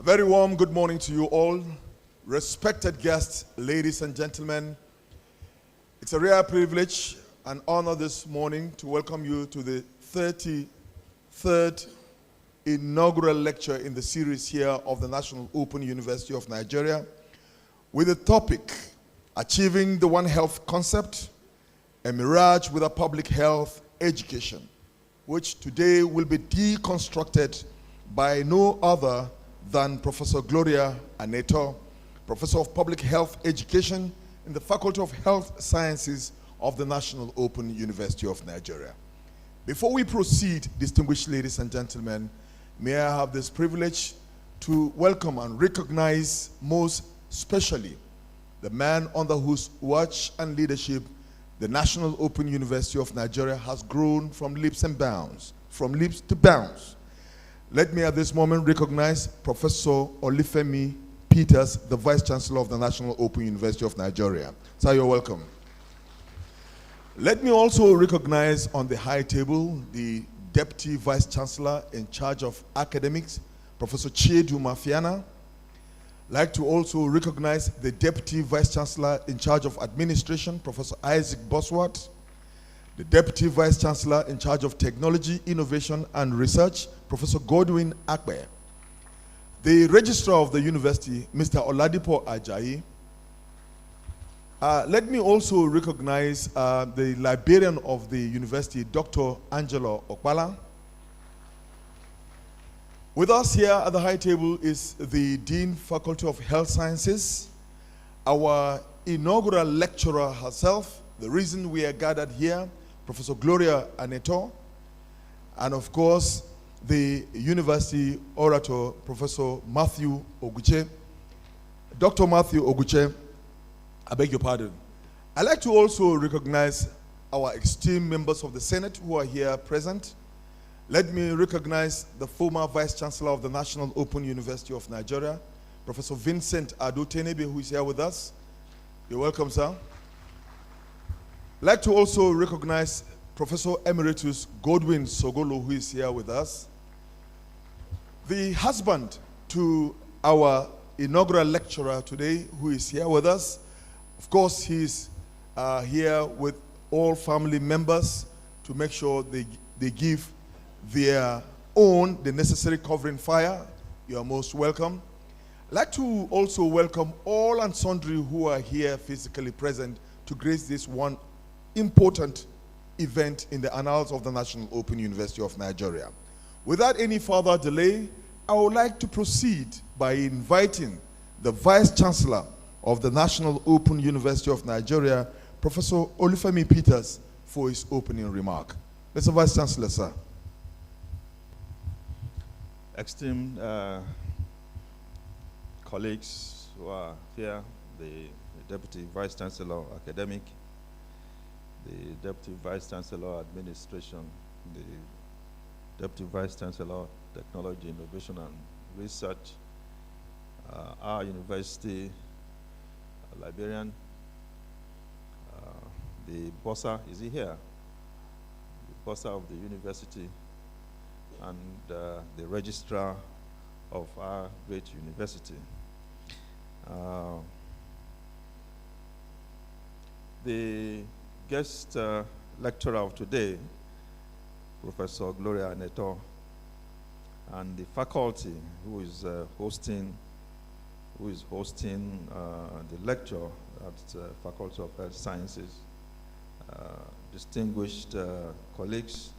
Very warm good morning to you all, respected guests, ladies and gentlemen. It's a rare privilege and honor this morning to welcome you to the 33rd inaugural lecture in the series here of the National Open University of Nigeria with the topic, Achieving the One Health Concept, a Mirage with a Public Health Education, which today will be deconstructed by no other than Professor Gloria Anetor, Professor of Public Health Education in the Faculty of Health Sciences of the National Open University of Nigeria. Before we proceed, distinguished ladies and gentlemen, may I have this privilege to welcome and recognize most specially the man under whose watch and leadership the National Open University of Nigeria has grown from leaps and bounds, from leaps to bounds. Let me at this moment recognize Professor Olufemi Peters, the Vice Chancellor of the National Open University of Nigeria. Sir, you're welcome. Let me also recognize on the high table the Deputy Vice Chancellor in charge of academics, Professor Chiedu Mafiana. I'd like to also recognize the Deputy Vice Chancellor in charge of administration, Professor Isaac Bosworth, the Deputy Vice Chancellor in charge of technology, innovation, and research, Professor Godwin Akbe, the Registrar of the University, Mr. Oladipo Ajayi. Let me also recognize the Librarian of the University, Dr. Angela Okpala. With us here at the high table is the Dean, Faculty of Health Sciences, our inaugural lecturer herself, the reason we are gathered here, Professor Gloria Anetor, and of course, the University Orator, Professor Matthew Oguche. Dr. Matthew Oguche, I beg your pardon. I'd like to also recognize our esteemed members of the Senate who are here present. Let me recognize the former Vice Chancellor of the National Open University of Nigeria, Professor Vincent Adu Tenebe, who is here with us. You're welcome, sir. I'd like to also recognize Professor Emeritus Godwin Sogolo, who is here with us. The husband to our inaugural lecturer today, who is here with us. Of course, he's here with all family members to make sure they give their own the necessary covering fire. You are most welcome. I'd like to also welcome all and sundry who are here physically present to grace this one important event in the annals of the National Open University of Nigeria. Without any further delay, I would like to proceed by inviting the Vice Chancellor of the National Open University of Nigeria, Professor Olufemi Peters, for his opening remark. Mr. Vice Chancellor, sir. Esteemed colleagues who are here, the Deputy Vice Chancellor Academic, the Deputy Vice Chancellor Administration, the Deputy Vice Chancellor Technology, Innovation and Research, our university librarian, the bursar, is he here? The bursar of the university, and the registrar of our great university. The guest lecturer of today, Professor Gloria Anetor, and the faculty who is hosting the lecture at Faculty of Health Sciences, distinguished colleagues,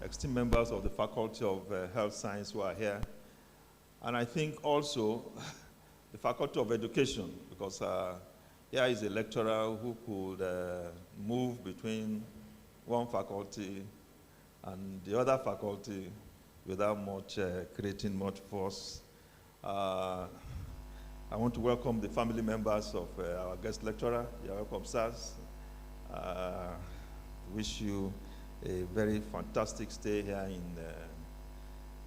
esteemed members of the Faculty of Health Science who are here, and I think also the Faculty of Education, because here is a lecturer who could move between one faculty and the other faculty without much creating much fuss. I want to welcome the family members of our guest lecturer. You're welcome, sirs. Wish you a very fantastic stay here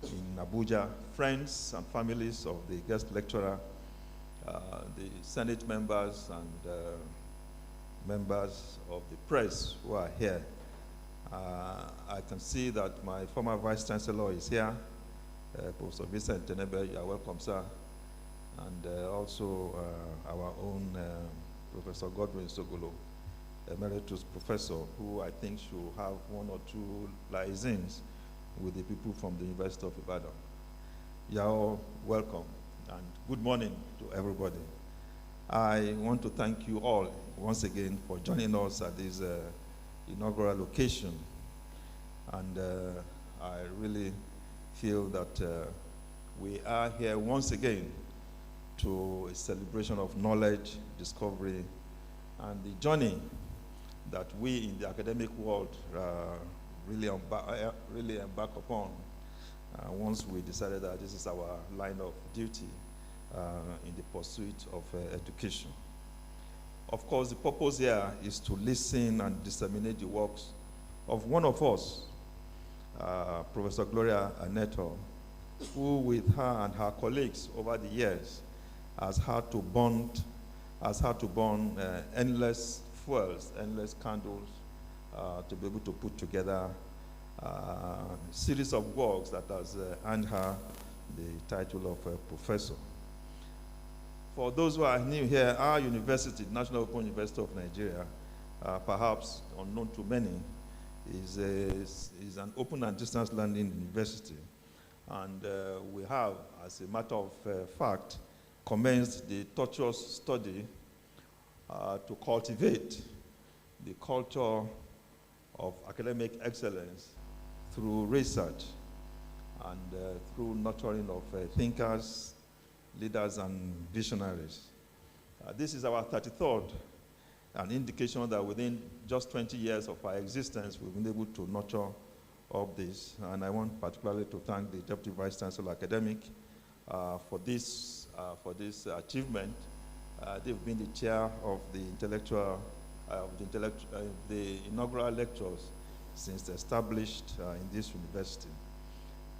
in Abuja. Friends and families of the guest lecturer, the Senate members and members of the press who are here. I can see that my former Vice Chancellor is here, Professor Vincent Tenebe, you are welcome, sir. And also our own Professor Godwin Sogolo, Emeritus Professor, who I think should have one or two liaisons with the people from the University of Ibadan. You are all welcome, and good morning to everybody. I want to thank you all once again for joining us at this inaugural occasion. And I really feel that we are here once again to a celebration of knowledge, discovery, and the journey that we in the academic world really embark upon once we decided that this is our line of duty in the pursuit of education. Of course, the purpose here is to listen and disseminate the works of one of us, Professor Gloria Anetor, who with her and her colleagues over the years has had to burn endless fuels, endless candles to be able to put together a series of works that has earned her the title of professor. For those who are new here, our university, National Open University of Nigeria, perhaps unknown to many, is an open and distance learning university. And we have, as a matter of fact, commenced the tortuous study to cultivate the culture of academic excellence through research and through nurturing of thinkers, leaders, and visionaries. This is our 33rd, an indication that within just 20 years of our existence, we've been able to nurture all this. And I want particularly to thank the Deputy Vice Chancellor Academic for this achievement. They've been the chair of the inaugural lectures since established in this university.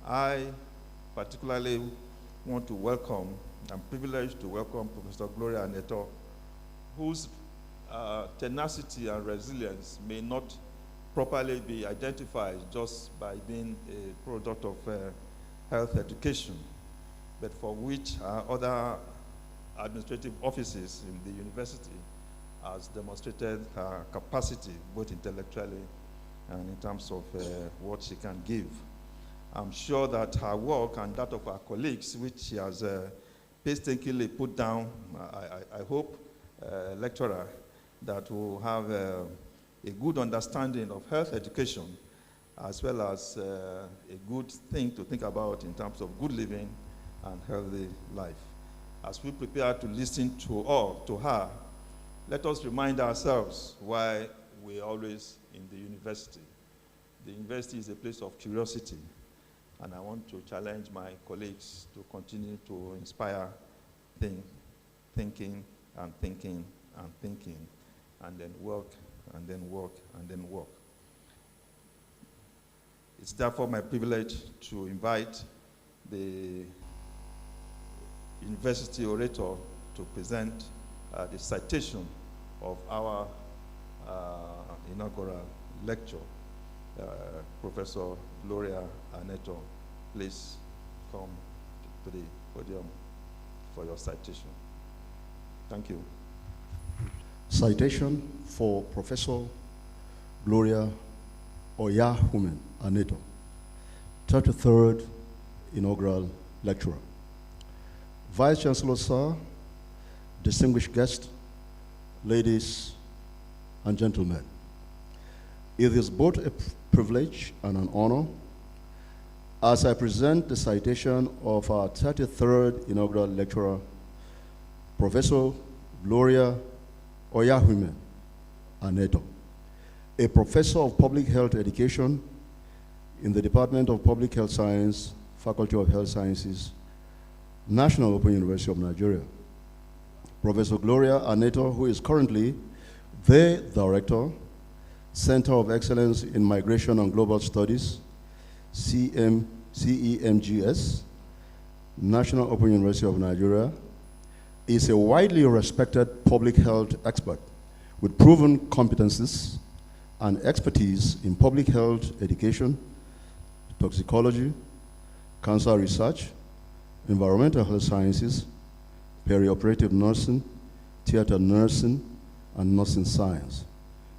I particularly want to welcome, I'm privileged to welcome Professor Gloria Anetor, whose tenacity and resilience may not properly be identified just by being a product of health education, but for which other administrative offices in the university has demonstrated her capacity, both intellectually and in terms of what she can give. I'm sure that her work and that of her colleagues, which she has painstakingly put down, I hope, lecturer, that will have a good understanding of health education, as well as a good thing to think about in terms of good living and healthy life. As we prepare to listen to her, let us remind ourselves why we're always in the university. The university is a place of curiosity, and I want to challenge my colleagues to continue to inspire thinking, and then work, and then work, and then work. It's therefore my privilege to invite the university orator to present the citation of our inaugural lecture. Professor Gloria Anetor, please come to the podium for your citation. Thank you. Citation for Professor Gloria Oiyahumen Anetor, 33rd Inaugural Lecturer. Vice Chancellor, sir, distinguished guests, ladies and gentlemen, it is both a privilege and an honor as I present the citation of our 33rd Inaugural Lecturer, Professor Gloria Oiyahumen Anetor, a professor of public health education in the Department of Public Health Science, Faculty of Health Sciences, National Open University of Nigeria. Professor Gloria Anetor, who is currently the Director, Center of Excellence in Migration and Global Studies, CEMGS, National Open University of Nigeria, is a widely respected public health expert with proven competencies and expertise in public health education, toxicology, cancer research, environmental health sciences, perioperative nursing, theater nursing, and nursing science.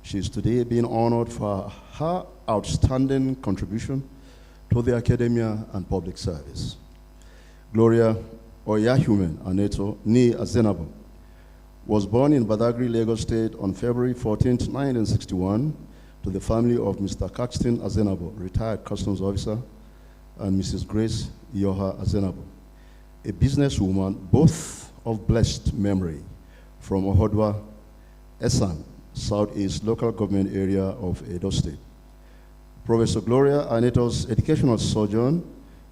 She is today being honored for her outstanding contribution to the academia and public service. Gloria Oiyahumen Anetor, nee Azenabo, was born in Badagry, Lagos State on February 14, 1961, to the family of Mr. Caxton Azenabo, retired customs officer, and Mrs. Grace Yoha Azenabo, a businesswoman, both of blessed memory, from Ohodwa, Esan, Southeast local government area of Edo State. Professor Gloria Anetor's educational sojourn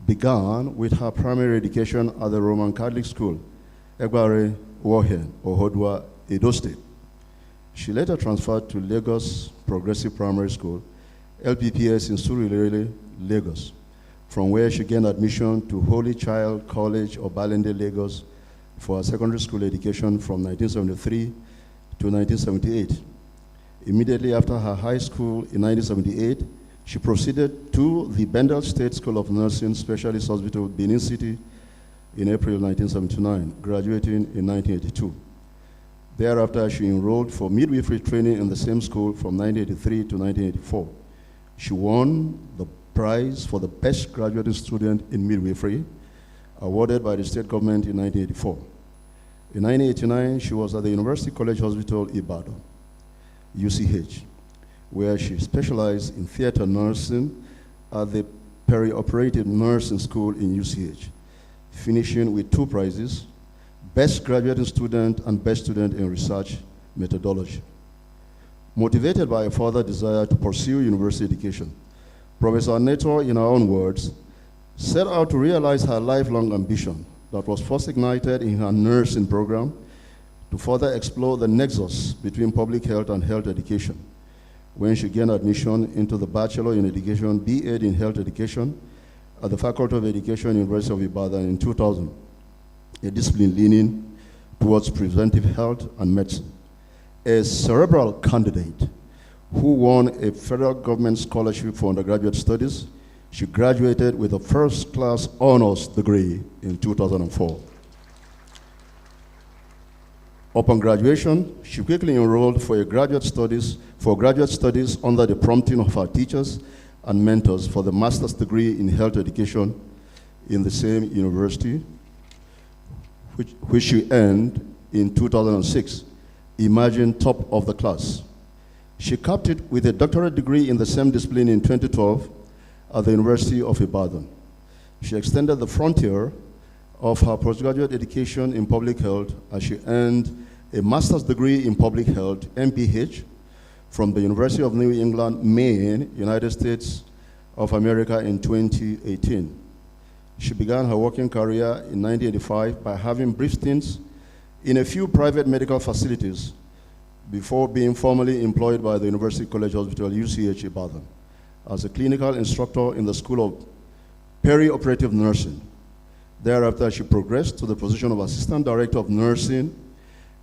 began with her primary education at the Roman Catholic School, Egbare Wohen, Ohodwa, Edo State. She later transferred to Lagos Progressive Primary School, LPPS in Surulere, Lagos, from where she gained admission to Holy Child College of Balende, Lagos, for her secondary school education from 1973 to 1978. Immediately after her high school in 1978, she proceeded to the Bendel State School of Nursing Specialist Hospital, Benin City, in April 1979, graduating in 1982. Thereafter, she enrolled for midwifery training in the same school from 1983 to 1984. She won the prize for the best graduating student in midwifery, awarded by the state government in 1984. In 1989, she was at the University College Hospital, Ibadan, UCH, where she specialized in theater nursing at the perioperative nursing school in UCH, finishing with 2 prizes, Best Graduating Student and Best Student in Research Methodology. Motivated by a further desire to pursue university education, Professor Anetor, in her own words, set out to realize her lifelong ambition that was first ignited in her nursing program to further explore the nexus between public health and health education, when she gained admission into the Bachelor in Education, B.Ed in Health Education at the Faculty of Education, University of Ibadan in 2000, a discipline leaning towards preventive health and medicine. A cerebral candidate who won a federal government scholarship for undergraduate studies, she graduated with a first-class honors degree in 2004. Upon graduation, she quickly enrolled for graduate studies under the prompting of her teachers and mentors for the master's degree in health education in the same university, which she earned in 2006, emerging top of the class. She capped it with a doctorate degree in the same discipline in 2012 at the University of Ibadan. She extended the frontier of her postgraduate education in public health as she earned a master's degree in public health, MPH, from the University of New England, Maine, United States of America in 2018. She began her working career in 1985 by having brief stints in a few private medical facilities before being formally employed by the University College Hospital, UCH Ibadan, as a clinical instructor in the School of Perioperative Nursing. Thereafter, she progressed to the position of Assistant Director of Nursing.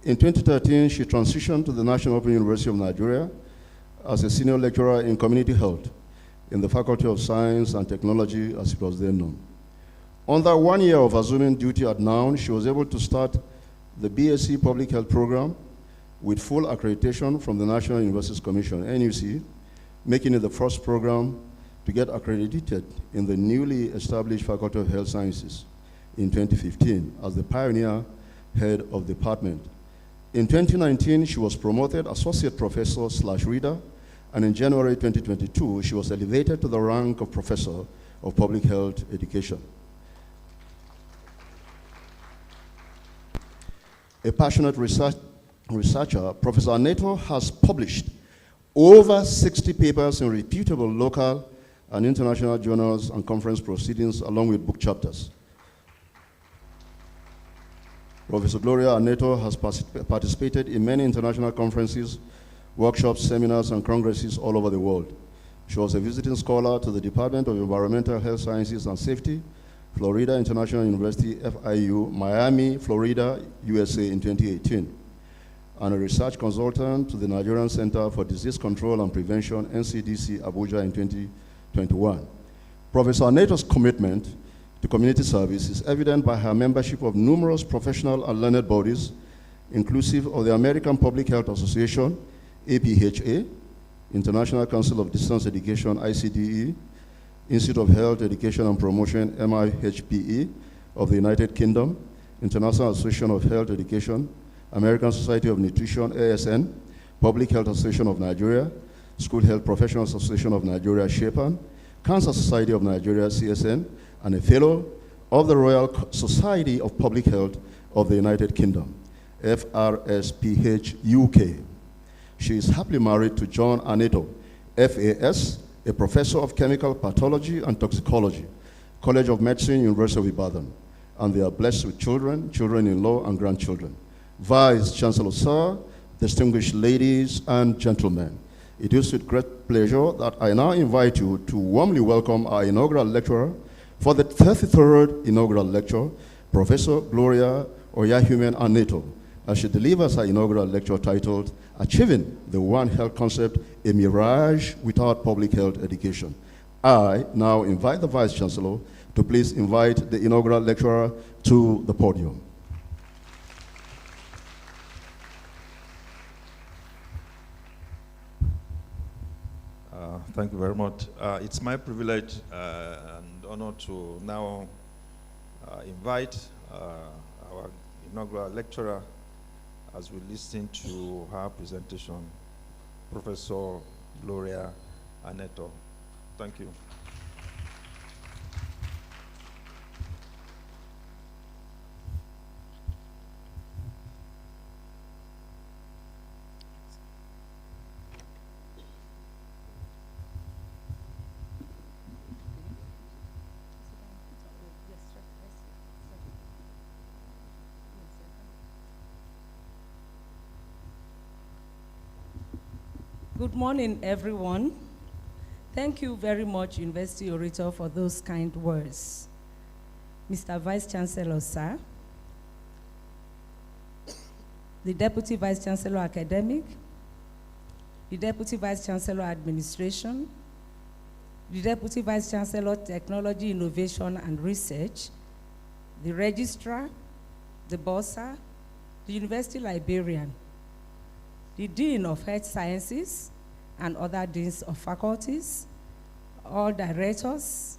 In 2013, she transitioned to the National Open University of Nigeria as a senior lecturer in community health in the Faculty of Science and Technology, as it was then known. Under 1 year of assuming duty at NOUN, she was able to start the BSc Public Health Program with full accreditation from the National Universities Commission, NUC, making it the first program to get accredited in the newly established Faculty of Health Sciences in 2015 as the pioneer head of the department. In 2019, she was promoted Associate Professor/Reader, and in January 2022, she was elevated to the rank of Professor of Public Health Education. A passionate researcher, Professor Anetor has published over 60 papers in reputable local and international journals and conference proceedings, along with book chapters. Professor Gloria Anetor has participated in many international conferences, workshops, seminars, and congresses all over the world. She was a visiting scholar to the Department of Environmental Health Sciences and Safety, Florida International University, FIU, Miami, Florida, USA in 2018, and a research consultant to the Nigerian Center for Disease Control and Prevention, NCDC, Abuja in 2021. Professor Anetor's commitment to community service is evident by her membership of numerous professional and learned bodies, inclusive of the American Public Health Association, APHA, International Council of Distance Education, ICDE, Institute of Health Education and Promotion, MIHPE, of the United Kingdom, International Association of Health Education, American Society of Nutrition, ASN, Public Health Association of Nigeria, School Health Professionals Association of Nigeria, SHAPAN, Cancer Society of Nigeria, CSN, and a fellow of the Royal Society of Public Health of the United Kingdom, FRSPH UK. She is happily married to John Anetor, FAS, a professor of chemical pathology and toxicology, College of Medicine, University of Ibadan, and they are blessed with children, children-in-law, and grandchildren. Vice Chancellor Sir, distinguished ladies and gentlemen, it is with great pleasure that I now invite you to warmly welcome our inaugural lecturer for the 33rd inaugural lecture, Professor Gloria Anetor, as she delivers her inaugural lecture titled, Achieving the One Health Concept, a Mirage Without Public Health Education. I now invite the Vice Chancellor to please invite the inaugural lecturer to the podium. Thank you very much. It's my privilege and honor to now invite our inaugural lecturer as we listen to her presentation, Professor Gloria Anetor. Thank you. Good morning, everyone. Thank you very much, University Orator, for those kind words. Mr. Vice Chancellor, sir, the Deputy Vice Chancellor Academic, the Deputy Vice Chancellor Administration, the Deputy Vice Chancellor Technology, Innovation and Research, the Registrar, the Bursar, the University Librarian, the Dean of Health Sciences, and other deans of faculties, all directors,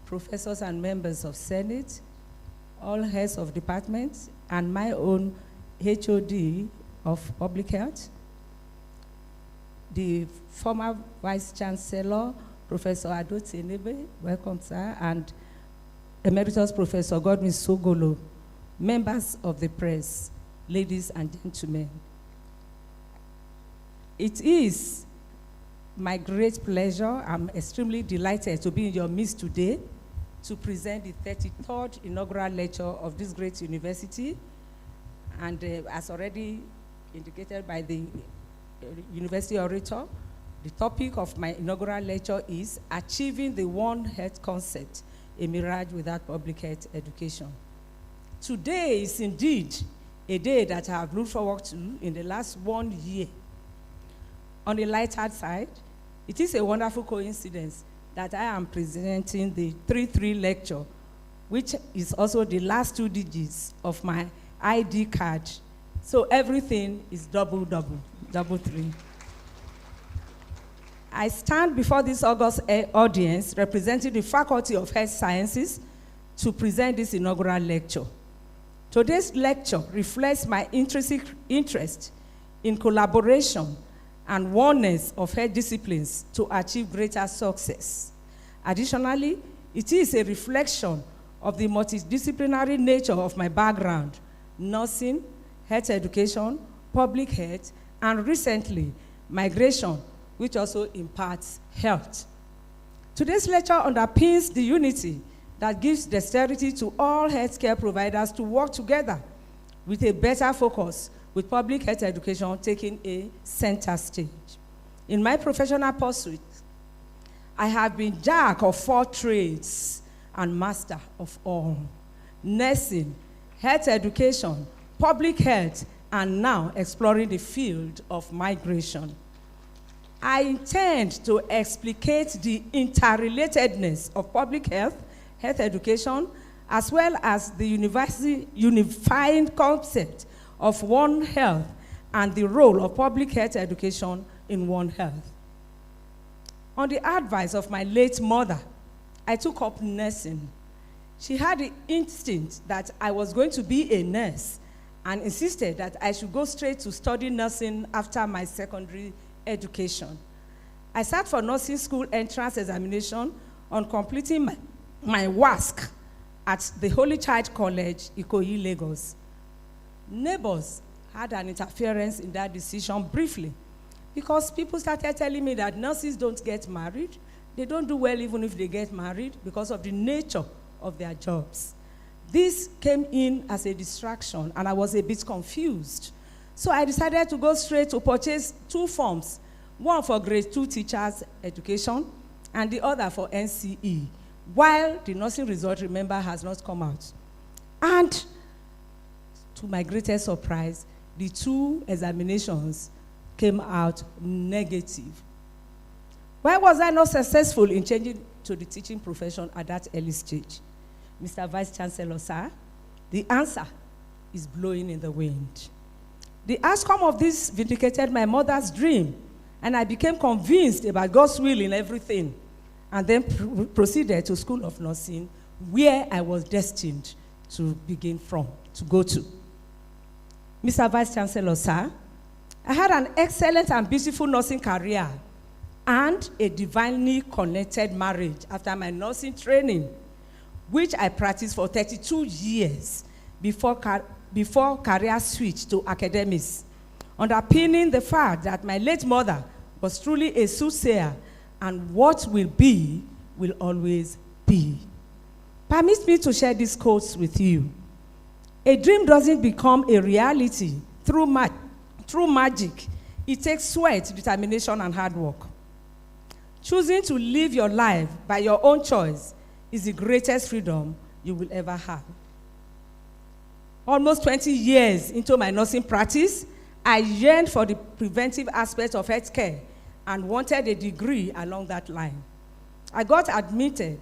professors and members of Senate, all heads of departments, and my own HOD of Public Health, the former Vice Chancellor, Professor Adote Nebe, welcome, sir, and Emeritus Professor Godwin Sogolo, members of the press, ladies and gentlemen. It is my great pleasure, I'm extremely delighted to be in your midst today to present the 33rd inaugural lecture of this great university. And as already indicated by the University Orator, the topic of my inaugural lecture is Achieving the One Health Concept, a Mirage Without Public Health Education. Today is indeed a day that I have looked forward to in the last 1 year. On the lighter side, it is a wonderful coincidence that I am presenting the 3-3 lecture, which is also the last 2 digits of my ID card. So everything is double 3. I stand before this august audience representing the Faculty of Health Sciences to present this inaugural lecture. Today's lecture reflects my intrinsic interest in collaboration and oneness of health disciplines to achieve greater success. Additionally, it is a reflection of the multidisciplinary nature of my background, nursing, health education, public health, and recently, migration, which also imparts health. Today's lecture underpins the unity that gives dexterity to all healthcare providers to work together with a better focus, with public health education taking a center stage. In my professional pursuit, I have been jack of 4 trades and master of all: nursing, health education, public health, and now exploring the field of migration. I intend to explicate the interrelatedness of public health, health education, as well as the unifying concept of One Health and the role of public health education in One Health. On the advice of my late mother, I took up nursing. She had the instinct that I was going to be a nurse and insisted that I should go straight to study nursing after my secondary education. I sat for nursing school entrance examination on completing my WASC at the Holy Child College, Ikoyi, Lagos. Neighbors had an interference in that decision briefly because people started telling me that nurses don't get married. They don't do well even if they get married because of the nature of their jobs. This came in as a distraction, and I was a bit confused. So I decided to go straight to purchase 2 forms, one for grade 2 teachers education and the other for NCE, while the nursing result, remember, has not come out. And to my greatest surprise, the 2 examinations came out negative. Why was I not successful in changing to the teaching profession at that early stage? Mr. Vice Chancellor, sir, the answer is blowing in the wind. The outcome of this vindicated my mother's dream, and I became convinced about God's will in everything, and then proceeded to School of Nursing, where I was destined to go to. Mr. Vice Chancellor, sir, I had an excellent and beautiful nursing career and a divinely connected marriage after my nursing training, which I practiced for 32 years before career switch to academics, underpinning the fact that my late mother was truly a soothsayer, and what will be will always be. Permit me to share these quotes with you. A dream doesn't become a reality through magic. It takes sweat, determination, and hard work. Choosing to live your life by your own choice is the greatest freedom you will ever have. Almost 20 years into my nursing practice, I yearned for the preventive aspect of healthcare and wanted a degree along that line. I got admitted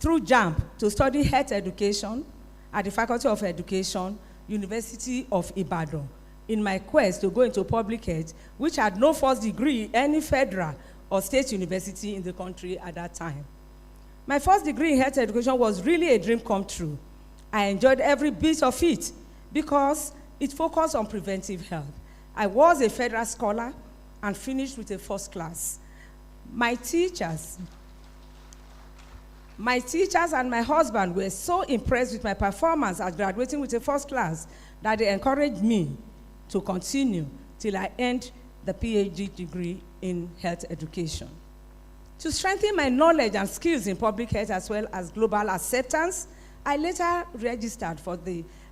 through JAMB to study health education at the Faculty of Education, University of Ibadan, in my quest to go into public health, which had no first degree in any federal or state university in the country at that time. My first degree in health education was really a dream come true. I enjoyed every bit of it because it focused on preventive health. I was a federal scholar and finished with a first class. My teachers and my husband were so impressed with my performance at graduating with a first class that they encouraged me to continue till I earned the PhD degree in health education. To strengthen my knowledge and skills in public health as well as global acceptance, I later registered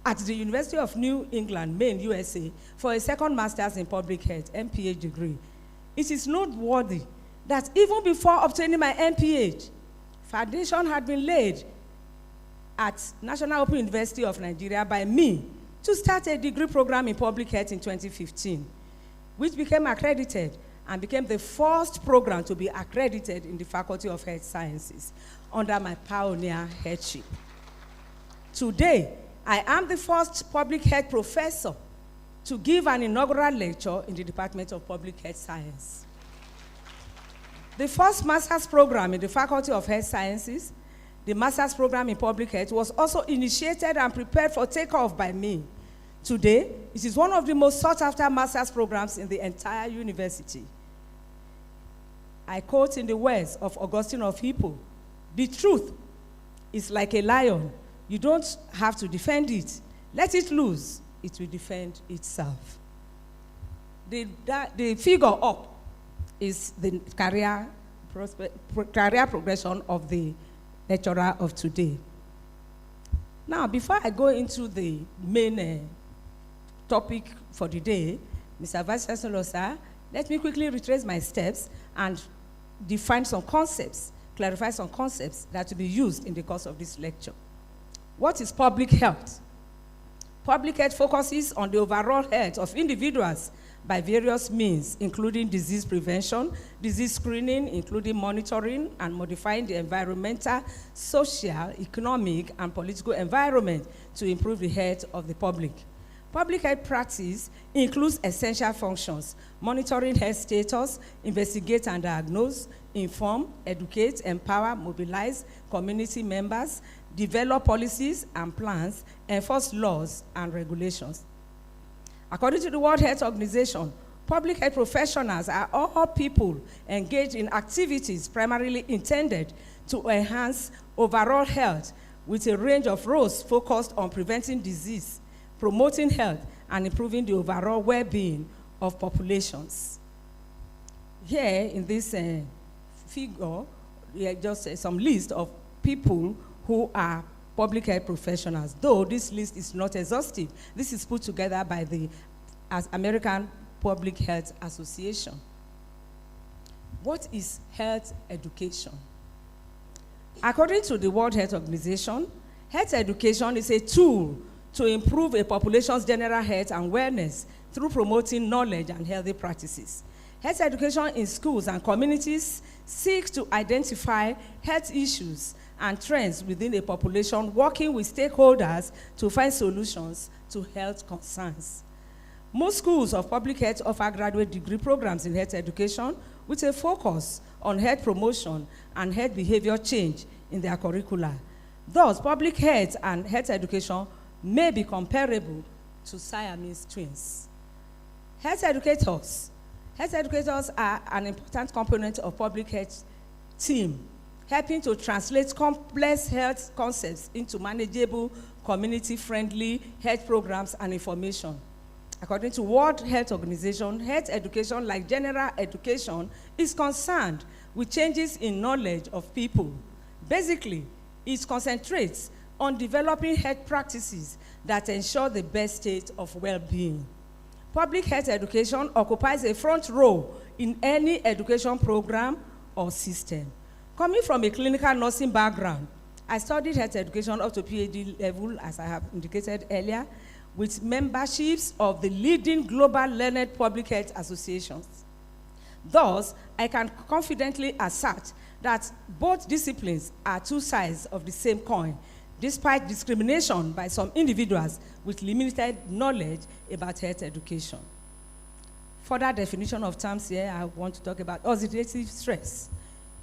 at the University of New England, Maine, USA, for a second master's in public health, MPH degree. It is noteworthy that even before obtaining my MPH, foundation had been laid at National Open University of Nigeria by me to start a degree program in public health in 2015, which became accredited and became the first program to be accredited in the Faculty of Health Sciences under my pioneer headship. Today, I am the first public health professor to give an inaugural lecture in the Department of Public Health Science. The first master's program in the Faculty of Health Sciences, the master's program in public health, was also initiated and prepared for takeoff by me. Today, it is one of the most sought-after master's programs in the entire university. I quote in the words of Augustine of Hippo, "The truth is like a lion. You don't have to defend it. Let it loose. It will defend itself." The figure up is the career progression of the lecturer of today. Now, before I go into the main topic for the day, Mr. Vice Chancellor, sir, let me quickly retrace my steps and define some concepts, clarify some concepts that will be used in the course of this lecture. What is public health? Public health focuses on the overall health of individuals by various means, including disease prevention, disease screening, including monitoring and modifying the environmental, social, economic, and political environment to improve the health of the public. Public health practice includes essential functions: monitoring health status, investigate and diagnose, inform, educate, empower, mobilize community members, develop policies and plans, enforce laws and regulations. According to the World Health Organization, public health professionals are all people engaged in activities primarily intended to enhance overall health, with a range of roles focused on preventing disease, promoting health, and improving the overall well-being of populations. Here in this figure, just some list of people who are public health professionals, though this list is not exhaustive. This is put together by the American Public Health Association. What is health education? According to the World Health Organization, health education is a tool to improve a population's general health and wellness through promoting knowledge and healthy practices. Health education in schools and communities seeks to identify health issues and trends within a population, working with stakeholders to find solutions to health concerns. Most schools of public health offer graduate degree programs in health education with a focus on health promotion and health behavior change in their curricula. Thus, public health and health education may be comparable to Siamese twins. Health educators are an important component of public health team, helping to translate complex health concepts into manageable, community-friendly health programs and information. According to World Health Organization, health education, like general education, is concerned with changes in knowledge of people. Basically, it concentrates on developing health practices that ensure the best state of well-being. Public health education occupies a front role in any education program or system. Coming from a clinical nursing background, I studied health education up to PhD level, as I have indicated earlier, with memberships of the leading global learned public health associations. Thus, I can confidently assert that both disciplines are two sides of the same coin, despite discrimination by some individuals with limited knowledge about health education. Further definition of terms here, I want to talk about oxidative stress,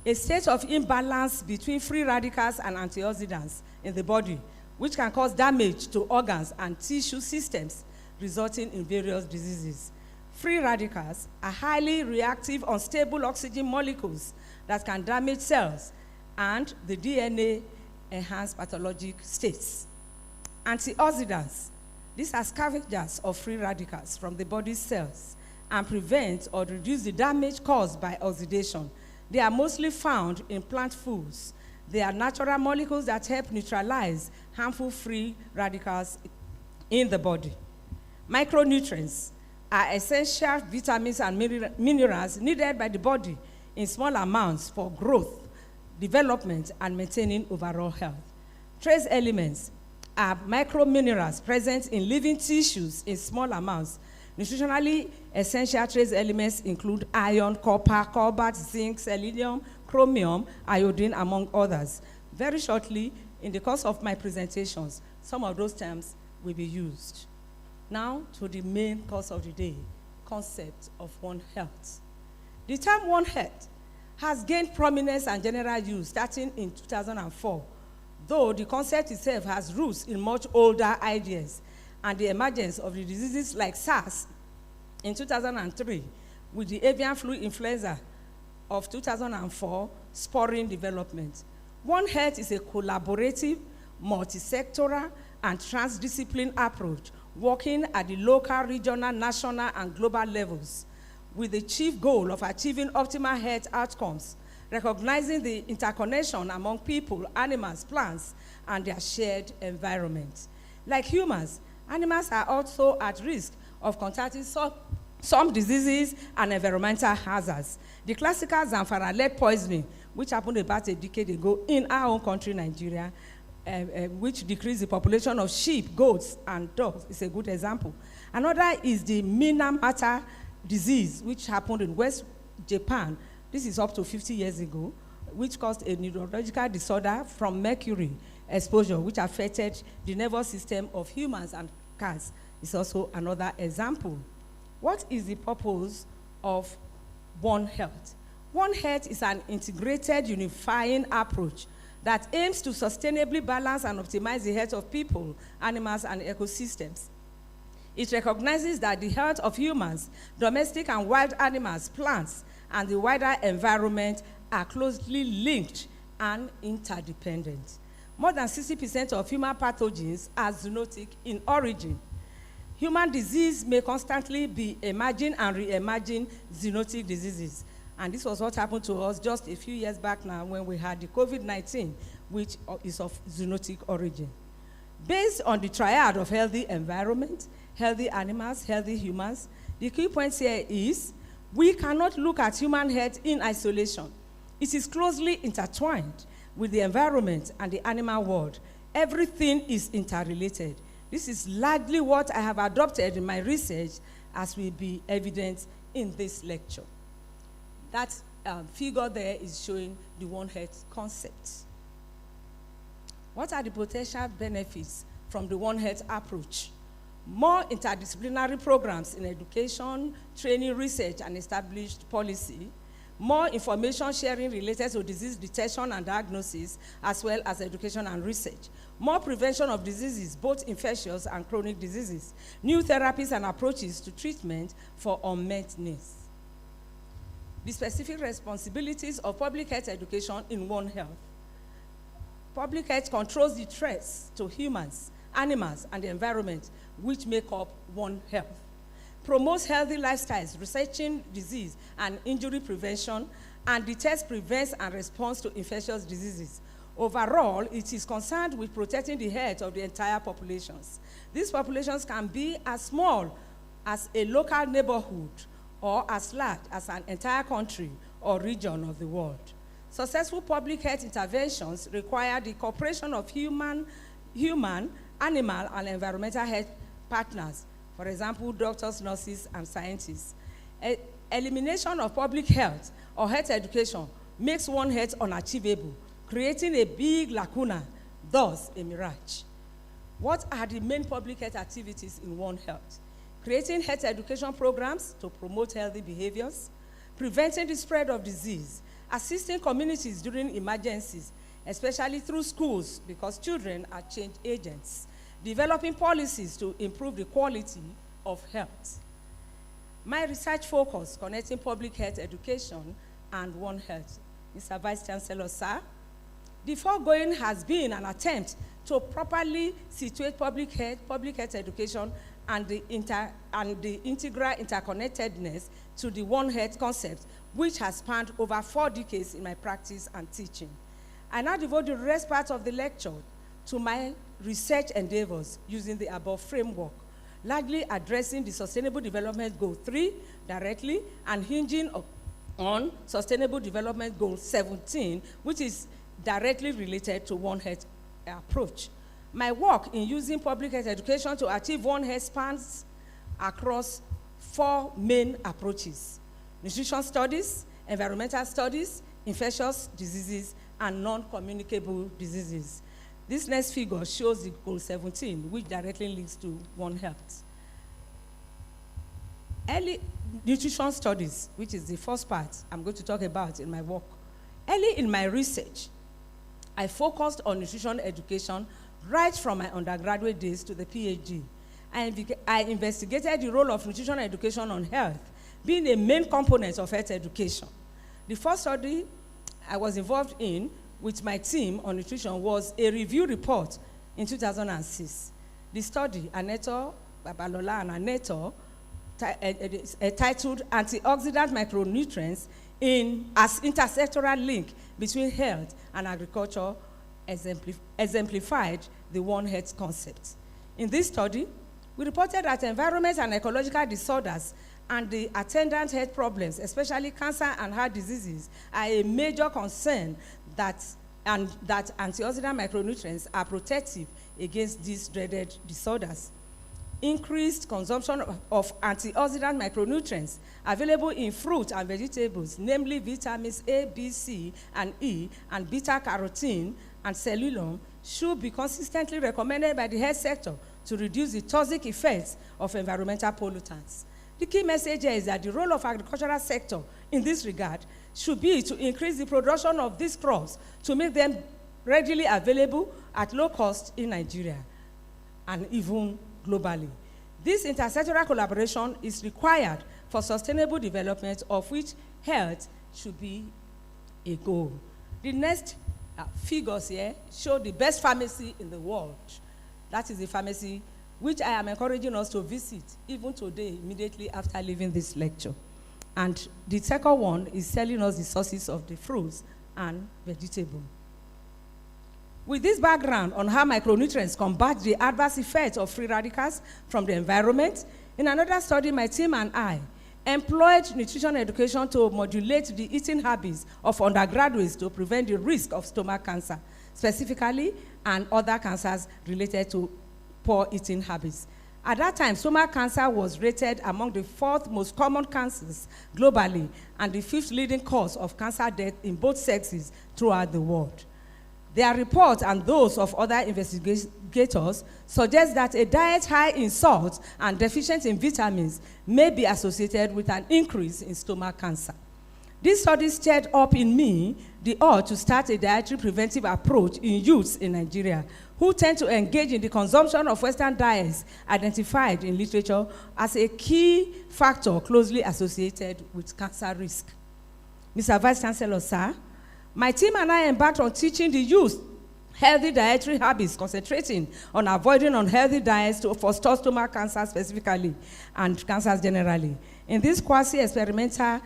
a state of imbalance between free radicals and antioxidants in the body, which can cause damage to organs and tissue systems, resulting in various diseases. Free radicals are highly reactive, unstable oxygen molecules that can damage cells and the DNA, enhance pathologic states. Antioxidants, these are scavengers of free radicals from the body's cells and prevent or reduce the damage caused by oxidation. They are mostly found in plant foods. They are natural molecules that help neutralize harmful free radicals in the body. Micronutrients are essential vitamins and minerals needed by the body in small amounts for growth, development, and maintaining overall health. Trace elements are microminerals present in living tissues in small amounts. Nutritionally essential trace elements include iron, copper, cobalt, zinc, selenium, chromium, iodine, among others. Very shortly, in the course of my presentations, some of those terms will be used. Now to the main course of the day, concept of One Health. The term One Health has gained prominence and general use starting in 2004, though the concept itself has roots in much older ideas and the emergence of the diseases like SARS in 2003 with the avian flu influenza of 2004 spurring development. One Health is a collaborative, multi-sectoral, and transdisciplinary approach working at the local, regional, national, and global levels with the chief goal of achieving optimal health outcomes, recognizing the interconnection among people, animals, plants, and their shared environment. Like humans, animals are also at risk of contracting some diseases and environmental hazards. The classical Zamfara lead poisoning, which happened about a decade ago in our own country, Nigeria, which decreased the population of sheep, goats, and dogs, is a good example. Another is the Mina matter disease which happened in West Japan. This is up to 50 years ago, which caused a neurological disorder from mercury exposure, which affected the nervous system of humans and cats. It's also another example. What is the purpose of One Health? One Health is an integrated, unifying approach that aims to sustainably balance and optimize the health of people, animals, and ecosystems. It recognizes that the health of humans, domestic and wild animals, plants, and the wider environment are closely linked and interdependent. More than 60% of human pathogens are zoonotic in origin. Human disease may constantly be emerging and re-emerging zoonotic diseases. And this was what happened to us just a few years back now when we had the COVID-19, which is of zoonotic origin. Based on the triad of healthy environment, healthy animals, healthy humans, the key point here is we cannot look at human health in isolation. It is closely intertwined with the environment and the animal world. Everything is interrelated. This is largely what I have adopted in my research, as will be evident in this lecture. That figure there is showing the One Health concept. What are the potential benefits from the One Health approach? More interdisciplinary programs in education, training, research, and established policy. More information sharing related to disease detection and diagnosis, as well as education and research. More prevention of diseases, both infectious and chronic diseases. New therapies and approaches to treatment for unmet needs. The specific responsibilities of public health education in One Health. Public health controls the threats to humans, animals, and the environment which make up One Health. Promotes healthy lifestyles, researching disease and injury prevention, and detects, prevents, and responds to infectious diseases. Overall, it is concerned with protecting the health of the entire populations. These populations can be as small as a local neighborhood or as large as an entire country or region of the world. Successful public health interventions require the cooperation of human, animal, and environmental health partners. For example, doctors, nurses, and scientists. Elimination of public health or health education makes One Health unachievable, creating a big lacuna, thus a mirage. What are the main public health activities in One Health? Creating health education programs to promote healthy behaviors, preventing the spread of disease, assisting communities during emergencies, especially through schools because children are change agents, developing policies to improve the quality of health. My research focus connecting public health education and One Health. Mr. Vice Chancellor, sir, the foregoing has been an attempt to properly situate public health education and the integral interconnectedness to the One Health concept, which has spanned over 4 decades in my practice and teaching. I now devote the rest part of the lecture to my research endeavors using the above framework, largely addressing the Sustainable Development Goal 3 directly and hinging on Sustainable Development Goal 17, which is directly related to One Health approach. My work in using public health education to achieve One Health spans across 4 main approaches: nutrition studies, environmental studies, infectious diseases, and non-communicable diseases. This next figure shows the goal 17, which directly links to One Health. Early nutrition studies, which is the first part I'm going to talk about in my work. Early in my research, I focused on nutrition education right from my undergraduate days to the PhD. I investigated the role of nutrition education on health, being a main component of health education. The first study I was involved in with my team on nutrition was a review report in 2006. The study, Anetor, Babalola, and Anetor, titled Antioxidant Micronutrients as Intersectoral Link Between Health and Agriculture, exemplified the One Health concept. In this study, we reported that environment and ecological disorders and the attendant health problems, especially cancer and heart diseases, are a major concern that antioxidant micronutrients are protective against these dreaded disorders. increased consumption of antioxidant micronutrients available in fruit and vegetables, namely vitamins A, B, C, and E, and beta-carotene and cellulose, should be consistently recommended by the health sector to reduce the toxic effects of environmental pollutants. The key message here is that the role of agricultural sector in this regard should be to increase the production of these crops to make them readily available at low cost in Nigeria and even globally. This intersectoral collaboration is required for sustainable development, of which health should be a goal. The next figures here show the best pharmacy in the world. That is the pharmacy which I am encouraging us to visit even today, immediately after leaving this lecture. And the second one is telling us the sources of the fruits and vegetables. With this background on how micronutrients combat the adverse effects of free radicals from the environment, in another study, my team and I employed nutrition education to modulate the eating habits of undergraduates to prevent the risk of stomach cancer, specifically, and other cancers related to poor eating habits. At that time, stomach cancer was rated among the 4th most common cancers globally and the 5th leading cause of cancer death in both sexes throughout the world. Their reports and those of other investigators suggest that a diet high in salt and deficient in vitamins may be associated with an increase in stomach cancer. This study stirred up in me the urge to start a dietary preventive approach in youths in Nigeria who tend to engage in the consumption of Western diets identified in literature as a key factor closely associated with cancer risk. Mr. Vice Chancellor, sir, my team and I embarked on teaching the youth healthy dietary habits, concentrating on avoiding unhealthy diets to forestall stomach cancer specifically and cancers generally. In this quasi-experimental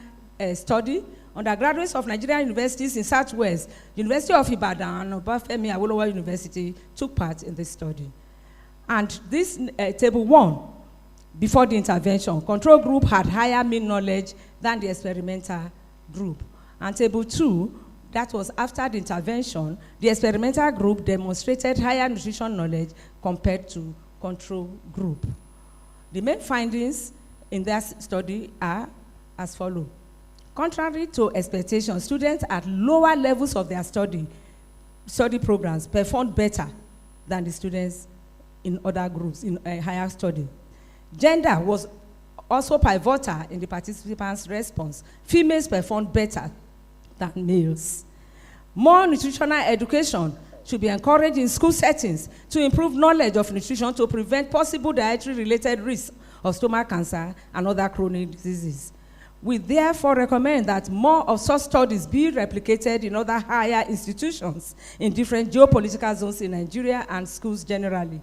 study, undergraduates of Nigerian universities in Southwest, University of Ibadan, and Obafemi Awolowo University took part in this study. And this table 1, before the intervention, control group had higher mean knowledge than the experimental group. And table 2, that was after the intervention, the experimental group demonstrated higher nutrition knowledge compared to control group. The main findings in that study are as follows. Contrary to expectations, students at lower levels of their study programs performed better than the students in other groups in a higher study. Gender was also pivotal in the participants' response. Females performed better than males. More nutritional education should be encouraged in school settings to improve knowledge of nutrition to prevent possible dietary-related risks of stomach cancer and other chronic diseases. We therefore recommend that more of such studies be replicated in other higher institutions in different geopolitical zones in Nigeria and schools generally.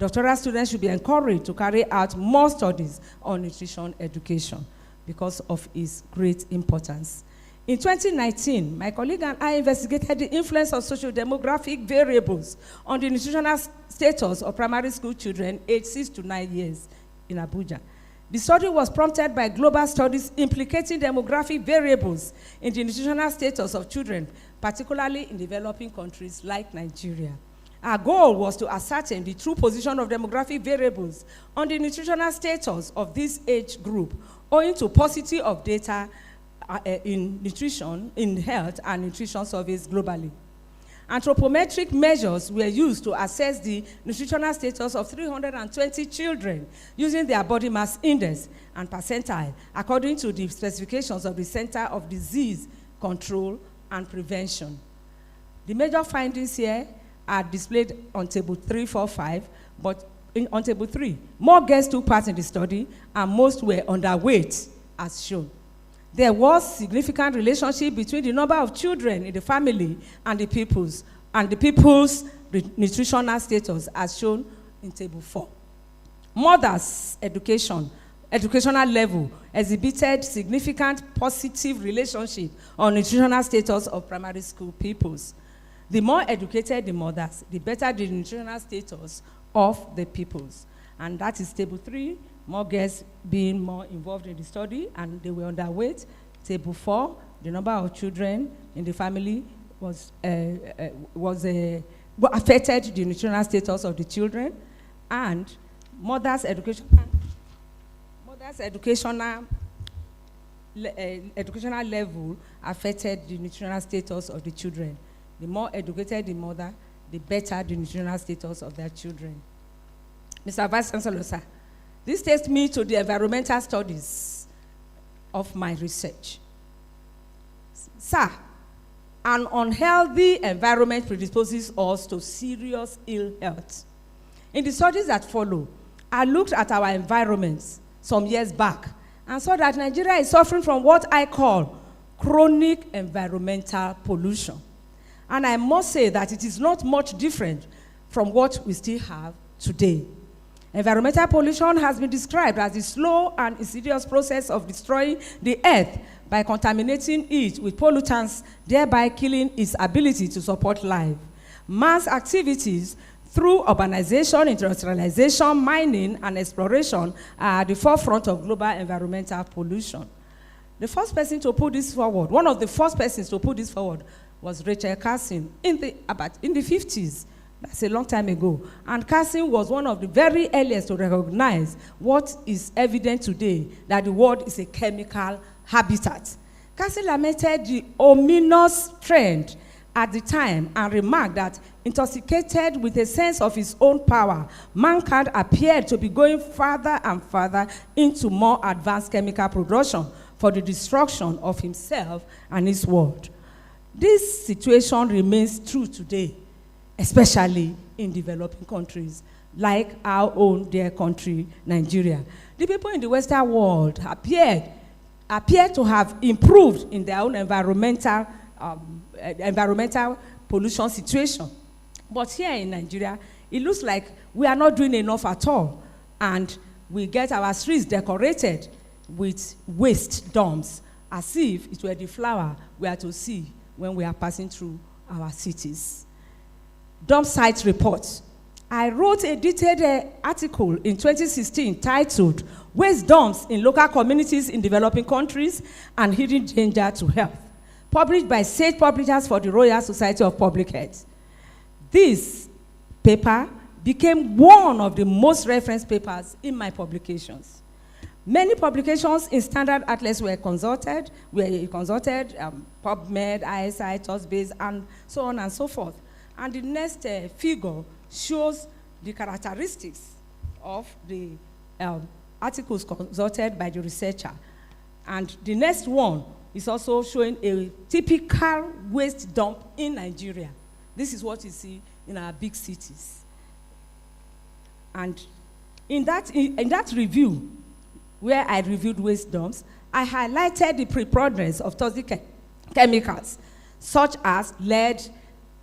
Doctoral students should be encouraged to carry out more studies on nutrition education because of its great importance. In 2019, my colleague and I investigated the influence of socio-demographic variables on the nutritional status of primary school children aged 6 to 9 years in Abuja. The study was prompted by global studies implicating demographic variables in the nutritional status of children, particularly in developing countries like Nigeria. Our goal was to ascertain the true position of demographic variables on the nutritional status of this age group, owing to paucity of data in nutrition, in health and nutrition surveys globally. Anthropometric measures were used to assess the nutritional status of 320 children using their body mass index and percentile according to the specifications of the Center of Disease Control and Prevention. The major findings here are displayed on table 3, 4, 5, but on table 3, more girls took part in the study and most were underweight as shown. There was significant relationship between the number of children in the family and the people's nutritional status as shown in table 4. Mothers' educational level exhibited significant positive relationship on nutritional status of primary school pupils. The more educated the mothers, the better the nutritional status of the pupils. And that is table 3. More girls being more involved in the study, and they were underweight. Table 4, the number of children in the family affected the nutritional status of the children, and mother's educational level affected the nutritional status of the children. The more educated the mother, the better the nutritional status of their children. Mr. Vice Chancellor, sir, this takes me to the environmental studies of my research. Sir, an unhealthy environment predisposes us to serious ill health. In the studies that follow, I looked at our environments some years back and saw that Nigeria is suffering from what I call chronic environmental pollution. And I must say that it is not much different from what we still have today. Environmental pollution has been described as the slow and insidious process of destroying the earth by contaminating it with pollutants, thereby killing its ability to support life. Mass activities through urbanization, industrialization, mining, and exploration are at the forefront of global environmental pollution. The first person to put this forward, one of the first persons to put this forward, was Rachel Carson in the 50s. That's a long time ago. And Carson was one of the very earliest to recognize what is evident today, that the world is a chemical habitat. Carson lamented the ominous trend at the time and remarked that, intoxicated with a sense of his own power, mankind appeared to be going further and further into more advanced chemical production for the destruction of himself and his world. This situation remains true today, especially in developing countries like our own dear country, Nigeria. The people in the Western world appear to have improved in their own environmental pollution situation. But here in Nigeria, it looks like we are not doing enough at all. And we get our streets decorated with waste dumps, as if it were the flower we are to see when we are passing through our cities. Dump site reports. I wrote a detailed article in 2016 titled Waste Dumps in Local Communities in Developing Countries and Hidden Danger to Health, published by Sage Publishers for the Royal Society of Public Health. This paper became one of the most referenced papers in my publications. Many publications in standard atlas were consulted, PubMed, ISI, TOSBase, and so on and so forth. And the next figure shows the characteristics of the articles consulted by the researcher. And the next one is also showing a typical waste dump in Nigeria. This is what you see in our big cities. And in that review, where I reviewed waste dumps, I highlighted the preponderance of toxic chemicals, such as lead,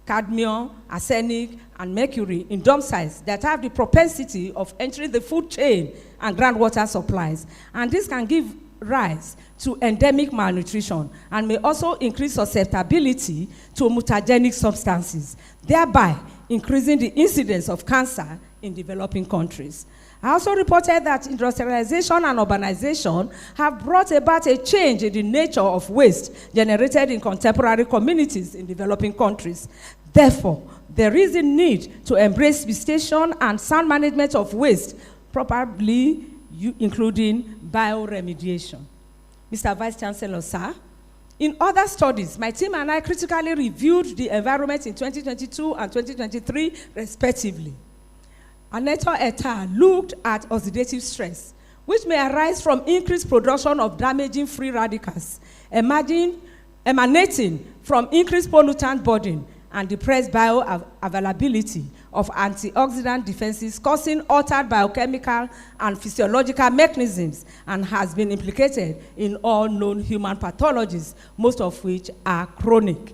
cadmium, arsenic, and mercury in dump sites that have the propensity of entering the food chain and groundwater supplies. And this can give rise to endemic malnutrition and may also increase susceptibility to mutagenic substances, thereby increasing the incidence of cancer in developing countries. I also reported that industrialization and urbanization have brought about a change in the nature of waste generated in contemporary communities in developing countries. Therefore, there is a need to embrace visitation and sound management of waste, probably including bioremediation. Mr. Vice Chancellor, sir, in other studies, my team and I critically reviewed the environment in 2022 and 2023, respectively. Anetor et al. Looked at oxidative stress, which may arise from increased production of damaging free radicals, emanating from increased pollutant burden and depressed bioavailability of antioxidant defenses, causing altered biochemical and physiological mechanisms, and has been implicated in all known human pathologies, most of which are chronic.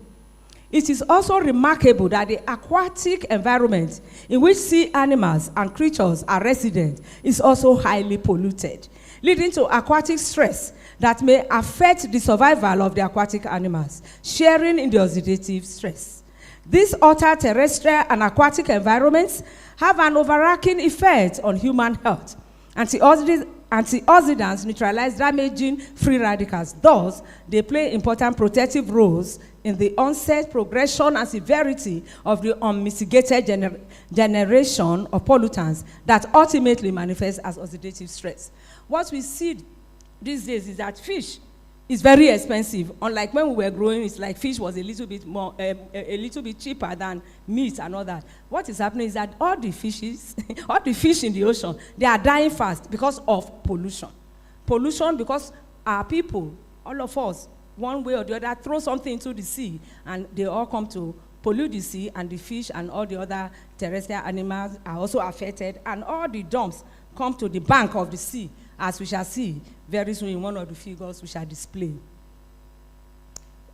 It is also remarkable that the aquatic environment in which sea animals and creatures are resident is also highly polluted, leading to aquatic stress that may affect the survival of the aquatic animals, sharing in the oxidative stress. These altered terrestrial and aquatic environments have an overarching effect on human health. Antioxidants neutralize damaging free radicals. Thus, they play important protective roles in the onset, progression, and severity of the unmitigated generation of pollutants that ultimately manifest as oxidative stress. What we see these days is that fish is very expensive. Unlike when we were growing, it's like fish was a little bit more, a little bit cheaper than meat and all that. What is happening is that all the fishes, all the fish in the ocean, they are dying fast because of pollution. Pollution because our people, all of us, one way or the other, throw something into the sea, and they all come to pollute the sea, and the fish and all the other terrestrial animals are also affected, and all the dumps come to the bank of the sea, as we shall see very soon in one of the figures we shall display.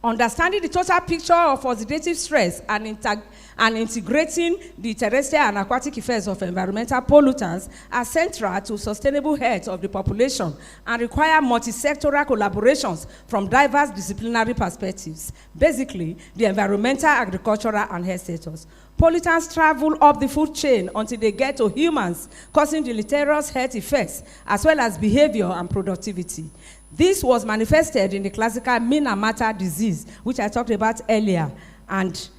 Understanding the total picture of oxidative stress and integrating the terrestrial and aquatic effects of environmental pollutants are central to sustainable health of the population and require multi-sectoral collaborations from diverse disciplinary perspectives, basically the environmental, agricultural, and health sectors. Pollutants travel up the food chain until they get to humans, causing deleterious health effects as well as behavior and productivity. This was manifested in the classical Minamata disease, which I talked about earlier, and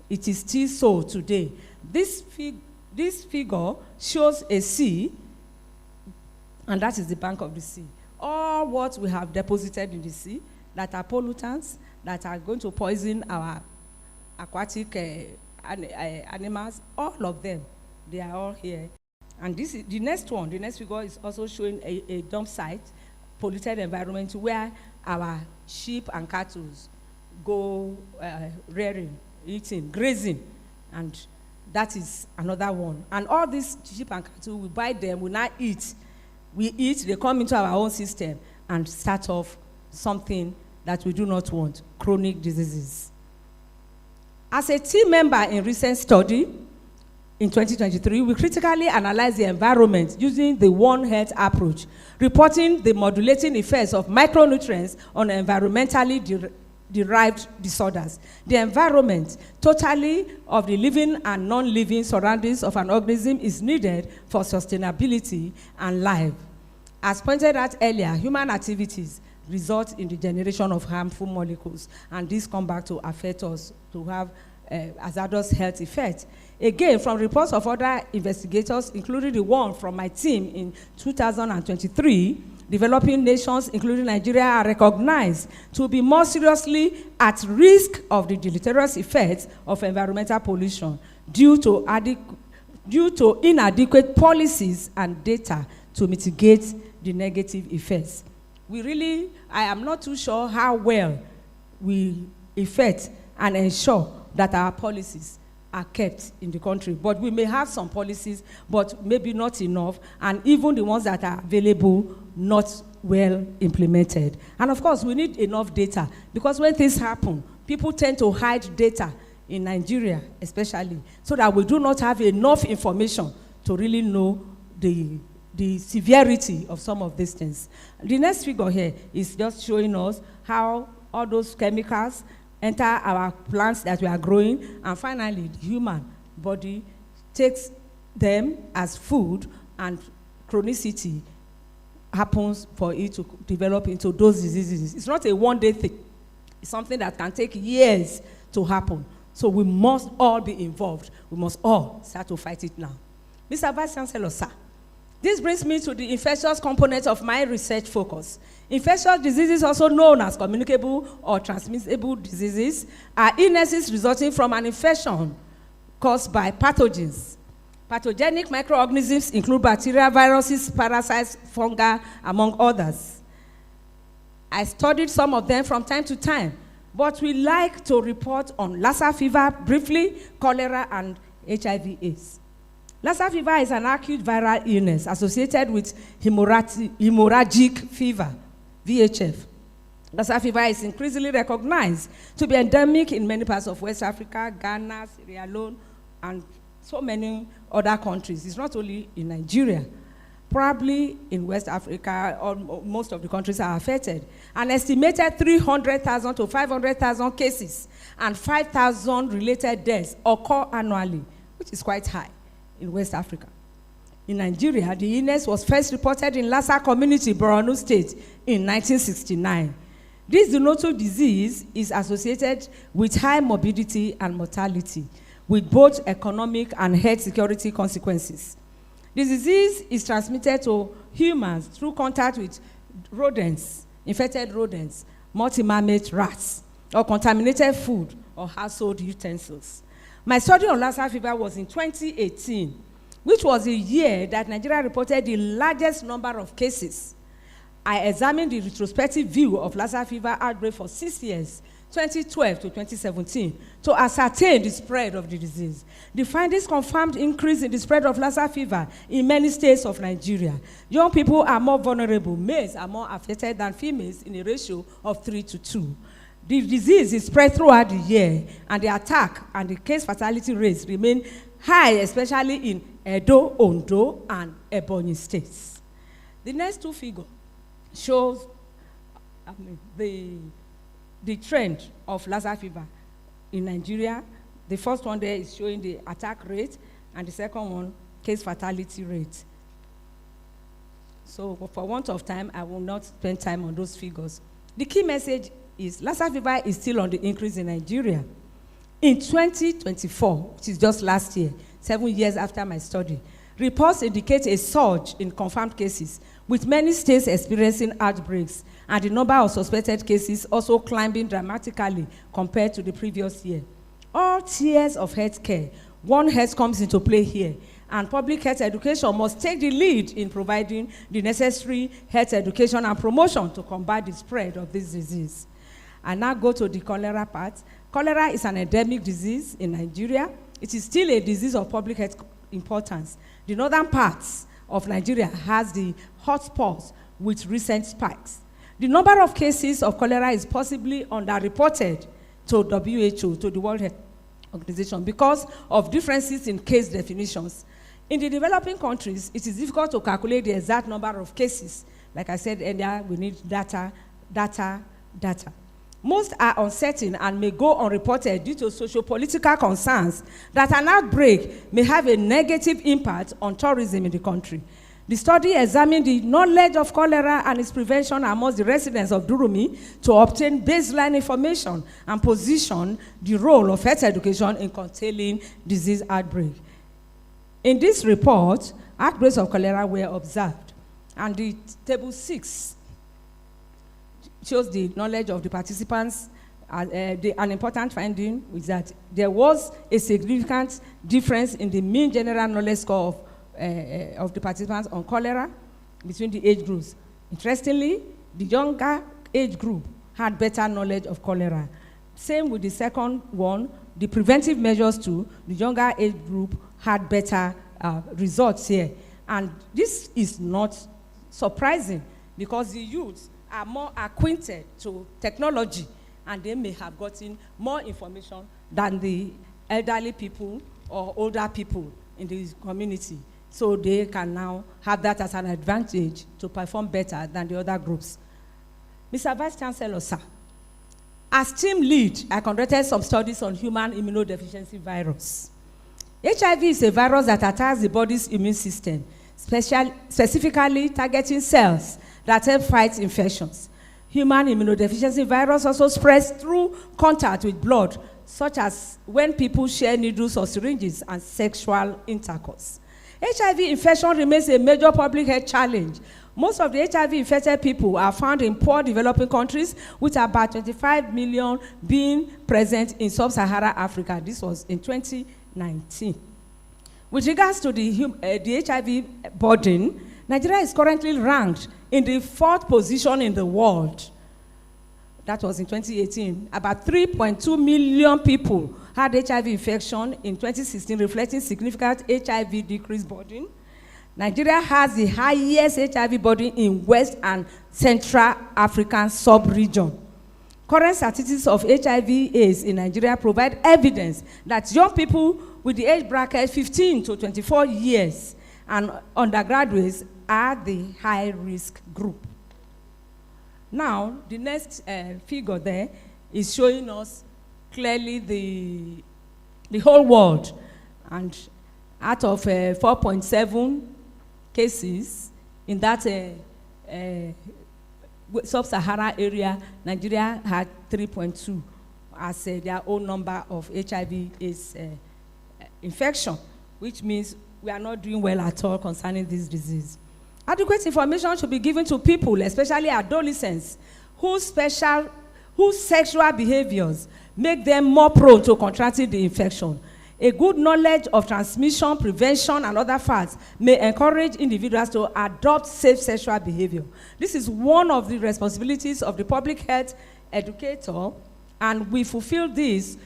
it is still so today. This figure shows a sea, and that is the bank of the sea. All what we have deposited in the sea that are pollutants, that are going to poison our aquatic animals, all of them, they are all here. And this is the next one. The next figure is also showing a dump site, polluted environment where our sheep and cattle go rearing, eating, grazing, and that is another one. And all these sheep and cattle, we buy them, we now eat. We eat, they come into our own system and start off something that we do not want, chronic diseases. As a team member in recent study, in 2023, we critically analyzed the environment using the One Health approach, reporting the modulating effects of micronutrients on environmentally derived disorders. The environment, totally of the living and non-living surroundings of an organism, is needed for sustainability and life. As pointed out earlier, human activities result in the generation of harmful molecules, and these come back to affect us, to have hazardous health effects. Again, from reports of other investigators, including the one from my team in 2023, developing nations, including Nigeria, are recognized to be more seriously at risk of the deleterious effects of environmental pollution due to inadequate policies and data to mitigate the negative effects. I am not too sure how well we effect and ensure that our policies are kept in the country. But we may have some policies, but maybe not enough, and even the ones that are available, not well implemented. And of course, we need enough data, because when things happen, people tend to hide data in Nigeria, especially, so that we do not have enough information to really know the severity of some of these things. The next figure here is just showing us how all those chemicals enter our plants that we are growing, and finally the human body takes them as food, and chronicity happens for it to develop into those diseases. It's not a one-day thing. It's something that can take years to happen. So we must all be involved. We must all start to fight it now. Mr. Vice Chancellor, sir, this brings me to the infectious component of my research focus. Infectious diseases, also known as communicable or transmissible diseases, are illnesses resulting from an infection caused by pathogens. Pathogenic microorganisms include bacteria, viruses, parasites, fungi, among others. I studied some of them from time to time, but we like to report on Lassa fever briefly, cholera, and HIV/AIDS. Lassa fever is an acute viral illness associated with hemorrhagic fever, VHF. Lassa fever is increasingly recognized to be endemic in many parts of West Africa, Ghana, Sierra Leone, and so many other countries. It's not only in Nigeria. Probably in West Africa, most of the countries are affected. An estimated 300,000 to 500,000 cases and 5,000 related deaths occur annually, which is quite high in West Africa. In Nigeria, the illness was first reported in Lassa community, Borno State, in 1969. This zoonotic disease is associated with high morbidity and mortality, with both economic and health security consequences. The disease is transmitted to humans through contact with rodents, infected rodents, multi-mammate rats, or contaminated food or household utensils. My study on Lassa fever was in 2018, which was a year that Nigeria reported the largest number of cases. I examined the retrospective view of Lassa fever outbreak for 6 years, 2012 to 2017, to ascertain the spread of the disease. The findings confirmed increase in the spread of Lassa fever in many states of Nigeria. Young people are more vulnerable. Males are more affected than females in a ratio of 3:2. The disease is spread throughout the year, and the attack and the case fatality rates remain high, especially in Edo, Ondo, and Ebonyi states. The next two figures shows the trend of Lassa fever in Nigeria. The first one there is showing the attack rate, and the second one, case fatality rate. So for want of time, I will not spend time on those figures. The key message is Lassa fever is still on the increase in Nigeria. In 2024, which is just last year, 7 years after my study, reports indicate a surge in confirmed cases, with many states experiencing outbreaks, and the number of suspected cases also climbing dramatically compared to the previous year. All tiers of healthcare, One Health comes into play here, and public health education must take the lead in providing the necessary health education and promotion to combat the spread of this disease. I now go to the cholera part. Cholera is an endemic disease in Nigeria. It is still a disease of public health importance. The northern parts of Nigeria has the hotspots with recent spikes. The number of cases of cholera is possibly underreported to WHO, to the World Health Organization, because of differences in case definitions. In the developing countries, it is difficult to calculate the exact number of cases. Like I said earlier, we need data. Most are uncertain and may go unreported due to socio-political concerns that an outbreak may have a negative impact on tourism in the country. The study examined the knowledge of cholera and its prevention amongst the residents of Durumi to obtain baseline information and position the role of health education in containing disease outbreak. In this report, outbreaks of cholera were observed, and the table 6 shows the knowledge of the participants. An important finding is that there was a significant difference in the mean general knowledge score of the participants on cholera between the age groups. Interestingly, the younger age group had better knowledge of cholera. Same with the second one, the preventive measures too, the younger age group had better results here. And this is not surprising, because the youths are more acquainted to technology, and they may have gotten more information than the elderly people or older people in the community. So they can now have that as an advantage to perform better than the other groups. Mr. Vice Chancellor, sir, as team lead, I conducted some studies on human immunodeficiency virus. HIV is a virus that attacks the body's immune system, specifically targeting cells that help fight infections. Human immunodeficiency virus also spreads through contact with blood, such as when people share needles or syringes and sexual intercourse. HIV infection remains a major public health challenge. Most of the HIV-infected people are found in poor developing countries, with about 25 million being present in sub-Saharan Africa. This was in 2019. With regards to the HIV burden, Nigeria is currently ranked in the 4th position in the world. That was in 2018. About 3.2 million people had HIV infection in 2016, reflecting significant HIV decrease burden. Nigeria has the highest HIV burden in West and Central African sub-region. Current statistics of HIV/AIDS in Nigeria provide evidence that young people with the age bracket 15 to 24 years and undergraduates are the high-risk group. Now, the next figure there is showing us clearly the whole world. And out of 4.7 cases in that sub-Sahara area. Nigeria had 3.2 as their own number of HIV/AIDS infection, which means we are not doing well at all concerning this disease. Adequate information should be given to people, especially adolescents, whose sexual behaviors make them more prone to contracting the infection. A good knowledge of transmission, prevention, and other facts may encourage individuals to adopt safe sexual behavior. This is one of the responsibilities of the public health educator, and we fulfill this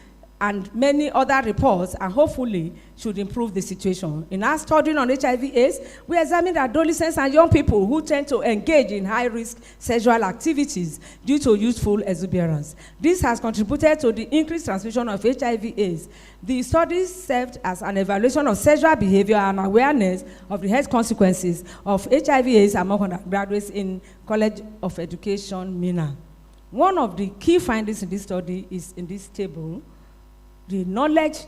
and many other reports, and hopefully should improve the situation. In our study on HIV/AIDS, we examined adolescents and young people who tend to engage in high-risk sexual activities due to youthful exuberance. This has contributed to the increased transmission of HIV/AIDS. The study served as an evaluation of sexual behavior and awareness of the health consequences of HIV/AIDS among undergraduates in College of Education, MENA. One of the key findings in this study is in this table. The knowledge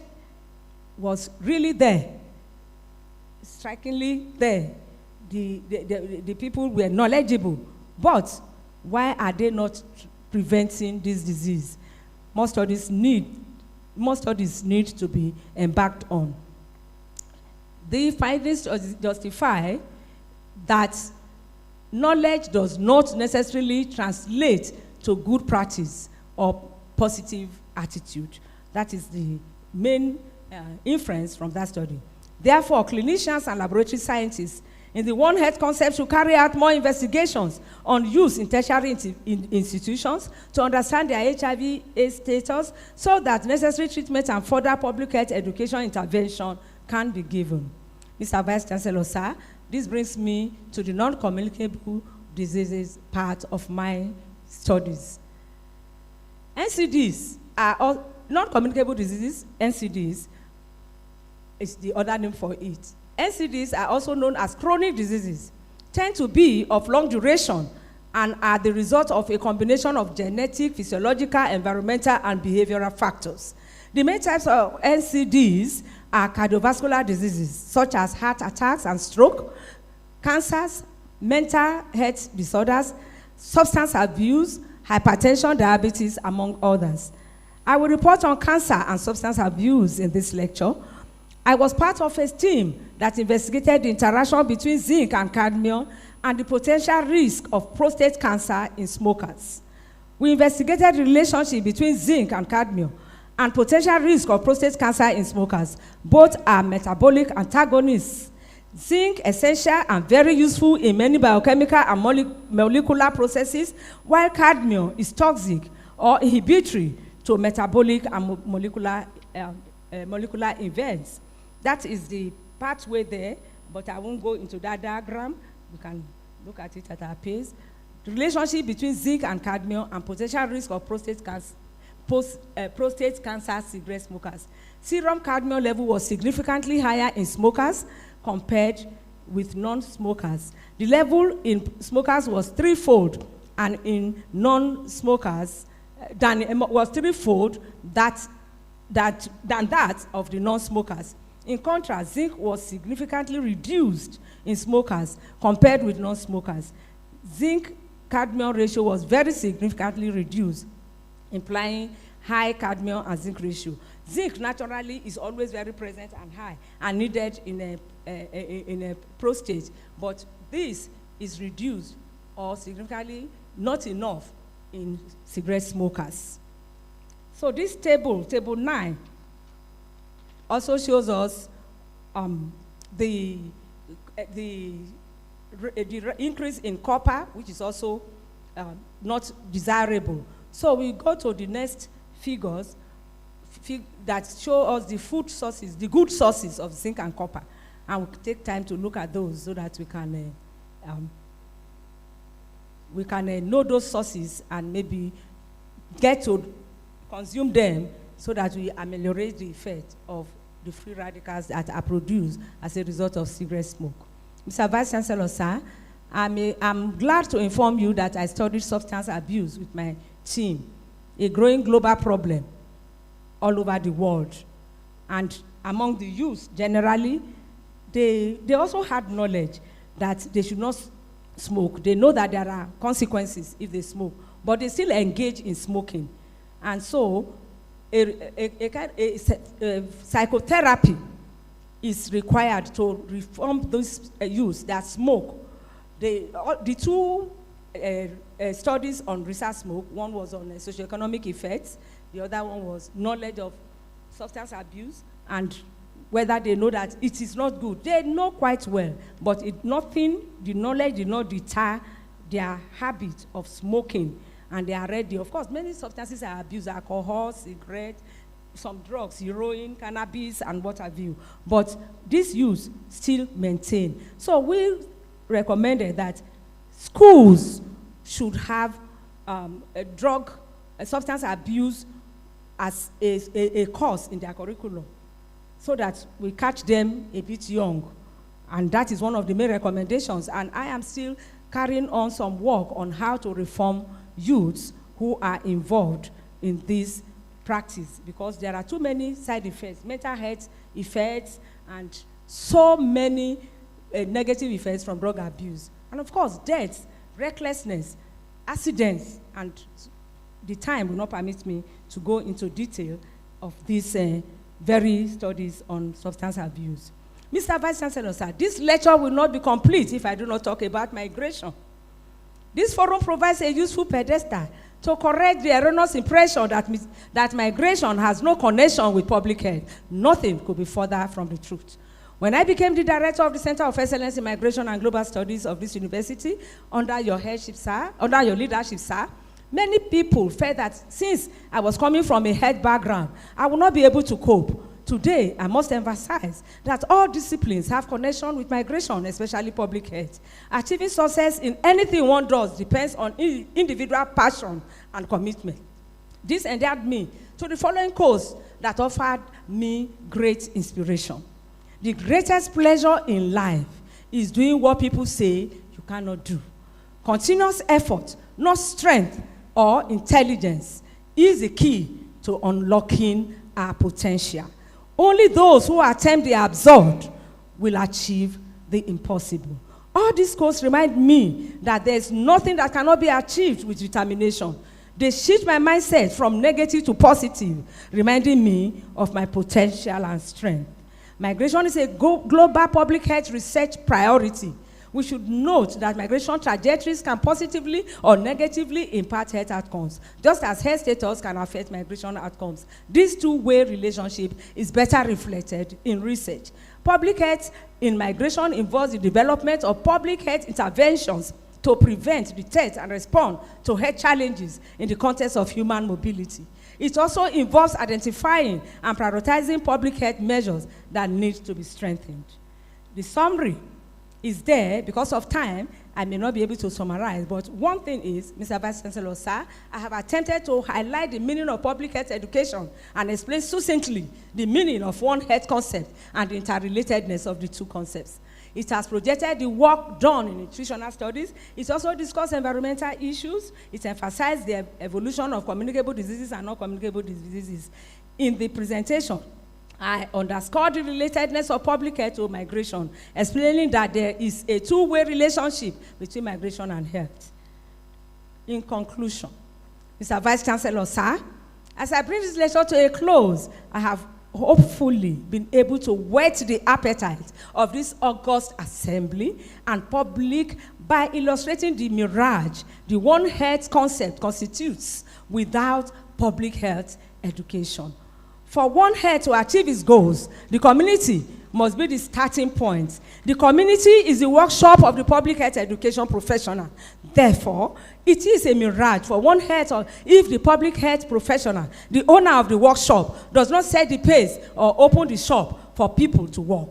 was really there, strikingly there. The people were knowledgeable, but why are they not preventing this disease? More studies need to be embarked on. The findings justify that knowledge does not necessarily translate to good practice or positive attitude. That is the main inference from that study. Therefore, clinicians and laboratory scientists in the One Health concept should carry out more investigations on use in tertiary institutions to understand their HIV/AIDS status so that necessary treatment and further public health education intervention can be given. Mr. Vice Chancellor, sir, this brings me to the non-communicable diseases part of my studies. NCDs are all non-communicable diseases. NCDs is the other name for it. NCDs are also known as chronic diseases, tend to be of long duration, and are the result of a combination of genetic, physiological, environmental, and behavioral factors. The main types of NCDs are cardiovascular diseases, such as heart attacks and stroke, cancers, mental health disorders, substance abuse, hypertension, diabetes, among others. I will report on cancer and substance abuse in this lecture. I was part of a team that investigated the interaction between zinc and cadmium and the potential risk of prostate cancer in smokers. We investigated the relationship between zinc and cadmium and potential risk of prostate cancer in smokers. Both are metabolic antagonists. Zinc essential and very useful in many biochemical and molecular processes, while cadmium is toxic or inhibitory to metabolic and molecular events. That is the pathway there, but I won't go into that diagram. We can look at it at our pace. The relationship between zinc and cadmium and potential risk of prostate cancer cigarette smokers. Serum cadmium level was significantly higher in smokers compared with non-smokers. The level in smokers was threefold, and in non-smokers was threefold than that of the non-smokers. In contrast, zinc was significantly reduced in smokers compared with non-smokers. Zinc-cadmium ratio was very significantly reduced, implying high cadmium and zinc ratio. Zinc naturally is always very present and high and needed in a prostate, but this is reduced or significantly not enough in cigarette smokers. So this table 9, also shows us the increase in copper, which is also not desirable. So we go to the next figures that show us the food sources, the good sources of zinc and copper. And we'll take time to look at those so that we can know those sources and maybe get to consume them so that we ameliorate the effect of the free radicals that are produced as a result of cigarette smoke. Mr. Vice Chancellor, sir, I'm glad to inform you that I studied substance abuse with my team, a growing global problem all over the world. And among the youth generally, they also had knowledge. that they should not smoke. They know that there are consequences if they smoke, but they still engage in smoking. And so psychotherapy is required to reform those youths that smoke. The two studies on research smoke, one was on socioeconomic effects, the other one was knowledge of substance abuse and whether they know that it is not good. They know quite well, but the knowledge did not deter their habit of smoking, and they are ready. Of course, many substances are abused: alcohol, cigarettes, some drugs, heroin, cannabis, and what have you. But this use still maintain. So we recommended that schools should have substance abuse as a course in their curriculum, so that we catch them a bit young. And that is one of the main recommendations. And I am still carrying on some work on how to reform youths who are involved in this practice, because there are too many side effects, mental health effects, and so many negative effects from drug abuse. And of course, death, recklessness, accidents, and the time will not permit me to go into detail of these very studies on substance abuse. Mr. Vice Chancellor, sir, this lecture will not be complete if I do not talk about migration. This forum provides a useful pedestal to correct the erroneous impression that migration has no connection with public health. Nothing could be further from the truth. When I became the director of the Center of Excellence in Migration and Global Studies of this university, under your headship, sir, under your leadership, sir, many people felt that since I was coming from a health background, I would not be able to cope. Today, I must emphasize that all disciplines have connection with migration, especially public health. Achieving success in anything one does depends on individual passion and commitment. This endeared me to the following course that offered me great inspiration. The greatest pleasure in life is doing what people say you cannot do. Continuous effort, not strength or intelligence, is the key to unlocking our potential. Only those who attempt the absurd will achieve the impossible. All these quotes remind me that there is nothing that cannot be achieved with determination. They shift my mindset from negative to positive, reminding me of my potential and strength. Migration is a global public health research priority. We should note that migration trajectories can positively or negatively impact health outcomes, just as health status can affect migration outcomes. This two-way relationship is better reflected in research. Public health in migration involves the development of public health interventions to prevent, detect, and respond to health challenges in the context of human mobility. It also involves identifying and prioritizing public health measures that need to be strengthened. The summary is there. Because of time, I may not be able to summarize, but one thing is, Mr. Vice Chancellor, sir, I have attempted to highlight the meaning of public health education and explain succinctly the meaning of one health concept and the interrelatedness of the two concepts. It has projected the work done in nutritional studies. It also discussed environmental issues. It emphasized the evolution of communicable diseases and non-communicable diseases. In the presentation, I underscored the relatedness of public health to migration, explaining that there is a two-way relationship between migration and health. In conclusion, Mr. Vice Chancellor, sir, as I bring this lecture to a close, I have hopefully been able to whet the appetite of this august assembly and public by illustrating the mirage the One Health concept constitutes without public health education. For One Health to achieve its goals, the community must be the starting point. The community is the workshop of the public health education professional. Therefore, it is a mirage for One Health if the public health professional, the owner of the workshop, does not set the pace or open the shop for people to work.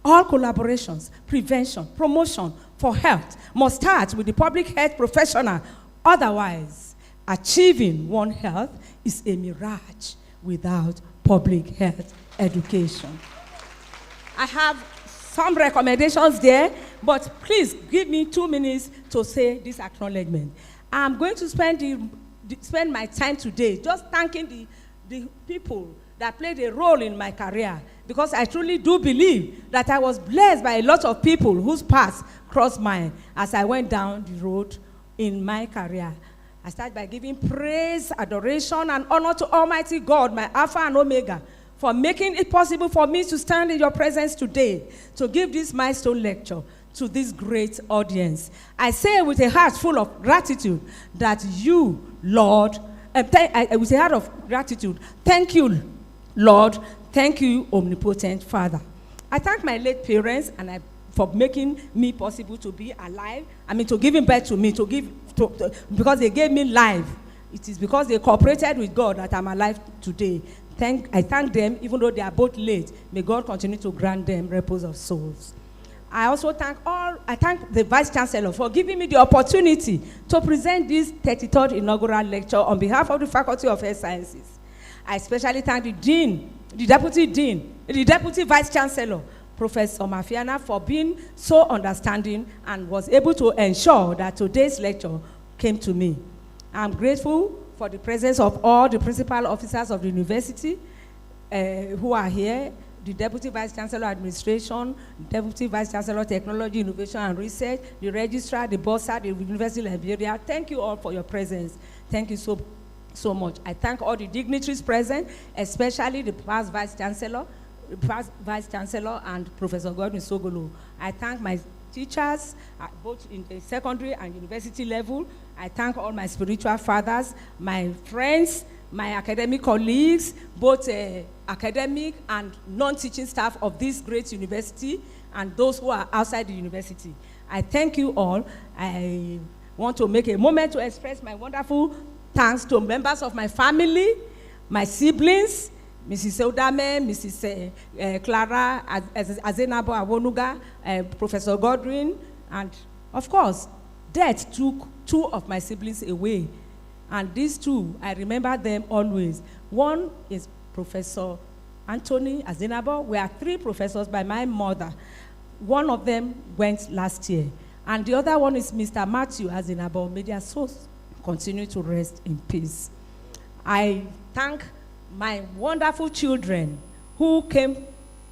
All collaborations, prevention, promotion for health must start with the public health professional. Otherwise, achieving One Health is a mirage without public health education. I have some recommendations there, but please give me 2 minutes to say this acknowledgement. I'm going to spend my time today just thanking the people that played a role in my career, because I truly do believe that I was blessed by a lot of people whose paths crossed mine as I went down the road in my career. I start by giving praise, adoration, and honor to Almighty God, my Alpha and Omega, for making it possible for me to stand in your presence today to give this milestone lecture to this great audience. I say with a heart full of gratitude that you, Lord, with a heart of gratitude, thank you, Lord, thank you, omnipotent Father. I thank my late parents for making me possible to be alive. To giving birth to me, because they gave me life. It is because they cooperated with God that I'm alive today. I thank them, even though they are both late. May God continue to grant them repose of souls. I also thank the Vice Chancellor for giving me the opportunity to present this 33rd inaugural lecture on behalf of the Faculty of Health Sciences. I especially thank the Dean, the Deputy Vice Chancellor, Professor Mafiana, for being so understanding and was able to ensure that today's lecture came to me. I'm grateful for the presence of all the principal officers of the university who are here, the Deputy Vice Chancellor Administration, Deputy Vice Chancellor Technology, Innovation and Research, the Registrar, the Bursar, the University Librarian. Thank you all for your presence. Thank you so much. I thank all the dignitaries present, especially the past Vice Chancellor, and Professor Godwin Sogolo. I thank my teachers, both in the secondary and university level. I thank all my spiritual fathers, my friends, my academic colleagues, both academic and non-teaching staff of this great university, and those who are outside the university. I thank you all. I want to make a moment to express my wonderful thanks to members of my family, my siblings, Mrs. Eudame, Mrs. Clara Azenabo Awonuga, Professor Godwin, and of course, death took two of my siblings away. And these two, I remember them always. One is Professor Anthony Azenabo. We are three professors by my mother. One of them went last year. And the other one is Mr. Matthew Azenabo. May their souls continue to rest in peace. I thank my wonderful children who came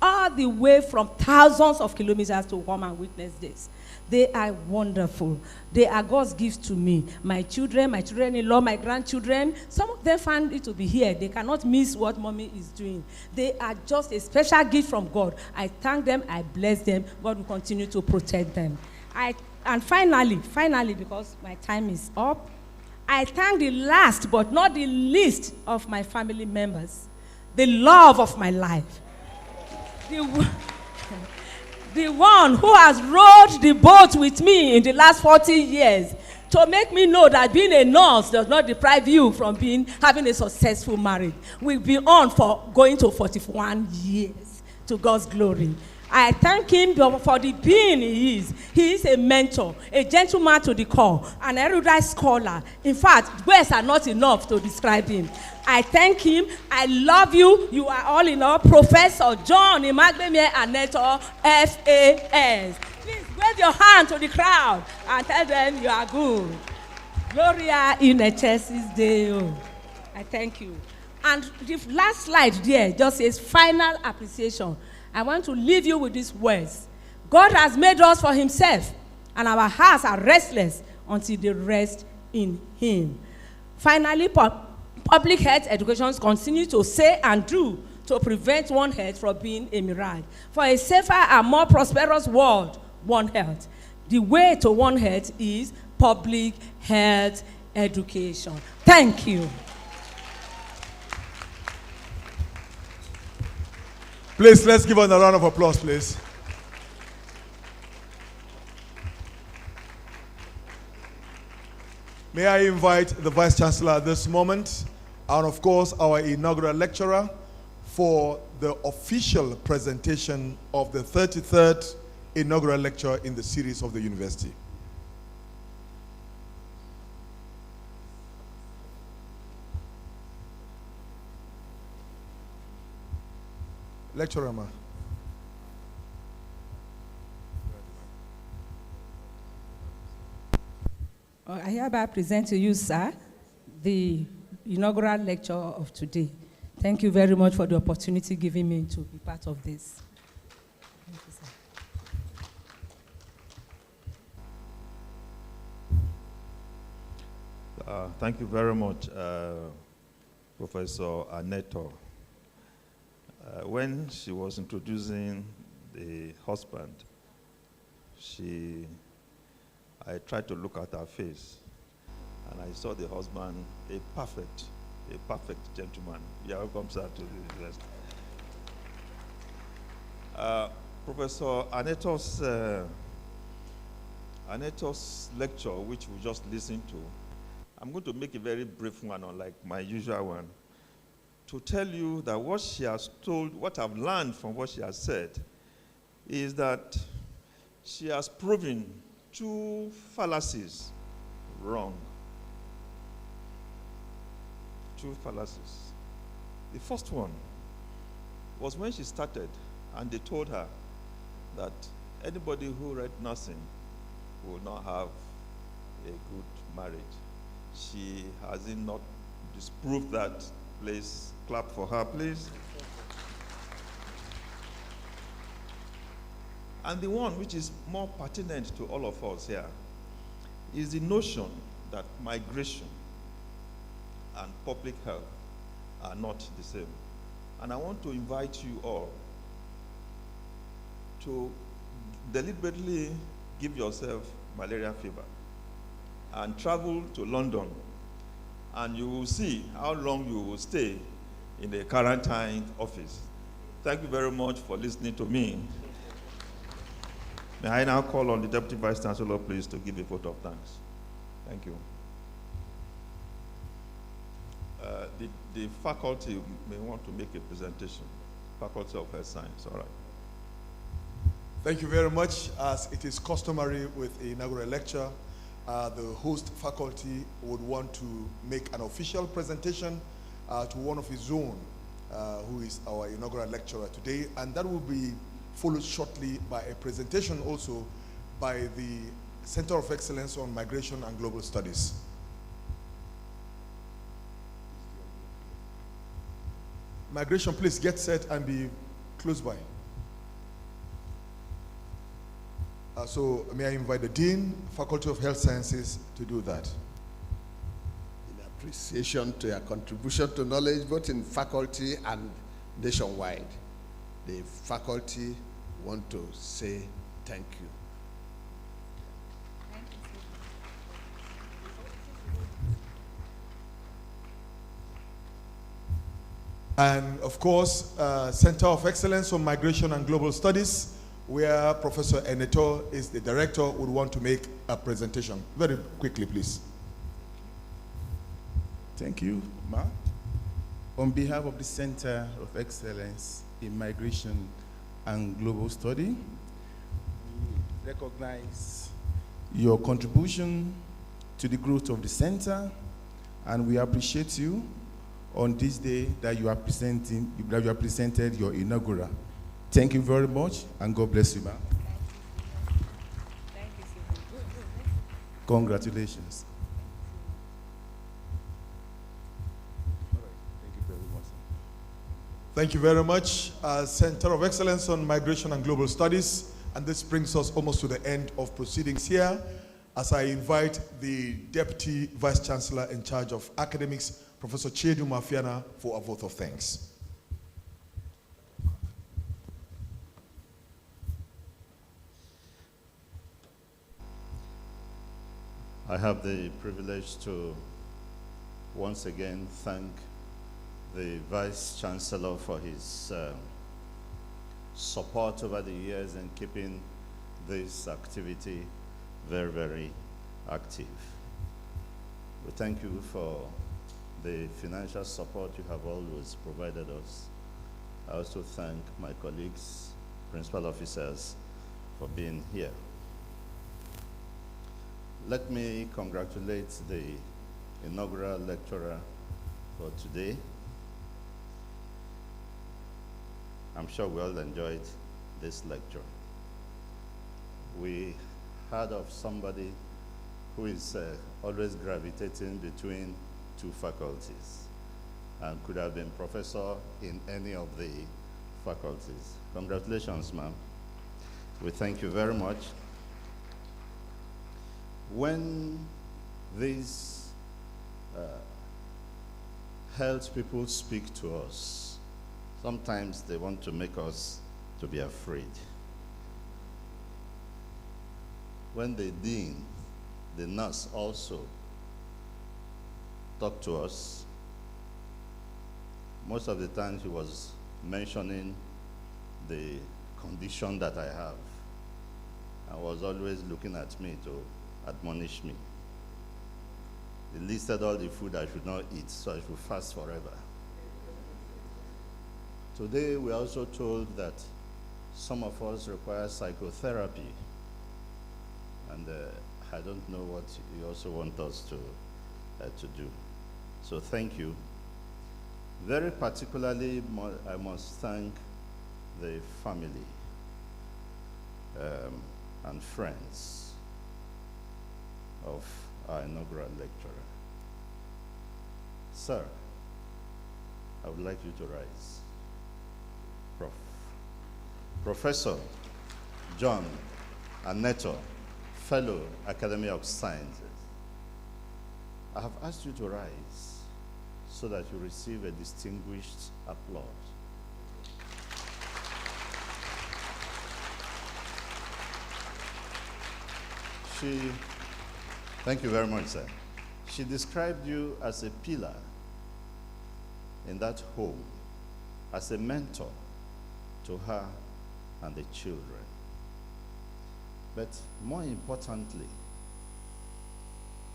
all the way from thousands of kilometers to come and witness this. They are wonderful. They are God's gift to me. My children-in-law, my grandchildren, some of them found it to be here. They cannot miss what mommy is doing. They are just a special gift from God. I thank them. I bless them. God will continue to protect them. And finally, because my time is up, I thank the last but not the least of my family members, the love of my life, the one who has rowed the boat with me in the last 40 years to make me know that being a nurse does not deprive you from having a successful marriage. We've been on for going to 41 years, to God's glory. I thank him for the being he is. He is a mentor, a gentleman to the core, an erudite scholar. In fact, words are not enough to describe him. I thank him. I love you. You are all in all. Professor John Gloria Anetor, FAS. Please wave your hand to the crowd and tell them you are good. Gloria in excelsis Deo. I thank you. And the last slide there just says final appreciation. I want to leave you with these words. God has made us for himself, and our hearts are restless until they rest in him. Finally, public health education continues to say and do to prevent one health from being a mirage. For a safer and more prosperous world, one health. The way to one health is public health education. Thank you. Please, let's give her a round of applause, please. May I invite the Vice Chancellor at this moment, and of course our inaugural lecturer, for the official presentation of the 33rd inaugural lecture in the series of the university. Lecturer, ma. I hereby present to you, sir, the inaugural lecture of today. Thank you very much for the opportunity given me to be part of this. Thank you, sir. Thank you very much, Professor Anetor. When she was introducing the husband, I tried to look at her face, and I saw the husband, a perfect gentleman. Yeah, welcome, sir, to the rest. Professor Anetor's lecture, which we just listened to, I'm going to make a very brief one, unlike my usual one, to tell you that what she has told, what I've learned from what she has said, is that she has proven two fallacies wrong. Two fallacies. The first one was when she started and they told her that anybody who read nursing will not have a good marriage. She has not disproved that. Please clap for her, please. And the one which is more pertinent to all of us here is the notion that migration and public health are not the same. And I want to invite you all to deliberately give yourself malaria fever and travel to London, and you will see how long you will stay in the quarantine office. Thank you very much for listening to me. May I now call on the Deputy Vice Chancellor, please, to give a vote of thanks. Thank you. The faculty may want to make a presentation. Faculty of Health Science, all right. Thank you very much. As it is customary with the inaugural lecture, the host faculty would want to make an official presentation to one of his own, who is our inaugural lecturer today, and that will be followed shortly by a presentation also by the Center of Excellence on Migration and Global Studies. Migration, please get set and be close by. So may I invite the Dean, Faculty of Health Sciences, to do that. In appreciation to your contribution to knowledge, both in faculty and nationwide, the faculty want to say thank you. And of course, Center of Excellence on Migration and Global Studies, where Professor Anetor is the director, would want to make a presentation. Very quickly, please. Thank you, Ma. On behalf of the Center of Excellence in Migration and Global Study, we recognize your contribution to the growth of the center, and we appreciate you on this day that you are presented your inaugural. Thank you very much, and God bless you, ma'am. Thank you, sir. Congratulations. All right. Thank you very much, sir. Thank you very much. Center of Excellence on Migration and Global Studies, and this brings us almost to the end of proceedings here, as I invite the Deputy Vice Chancellor in charge of Academics, Professor Chedu Mafiana, for a vote of thanks. I have the privilege to once again thank the Vice Chancellor for his support over the years in keeping this activity very, very active. We thank you for the financial support you have always provided us. I also thank my colleagues, principal officers, for being here. Let me congratulate the inaugural lecturer for today. I'm sure we all enjoyed this lecture. We heard of somebody who is always gravitating between two faculties. and could have been professor in any of the faculties. Congratulations, ma'am. We thank you very much. When these health people speak to us, sometimes they want to make us to be afraid. When the dean, the nurse also talked to us, most of the time he was mentioning the condition that I have, and was always looking at me to admonish me. He listed all the food I should not eat, so I should fast forever. Today, we are also told that some of us require psychotherapy, and I don't know what you also want us to do. So thank you. Very particularly, I must thank the family and friends of our inaugural lecturer. Sir, I would like you to rise. Professor John Anetor, Fellow, Academy of Sciences. I have asked you to rise so that you receive a distinguished applause. Thank you very much, sir. She described you as a pillar in that home, as a mentor to her and the children. But more importantly,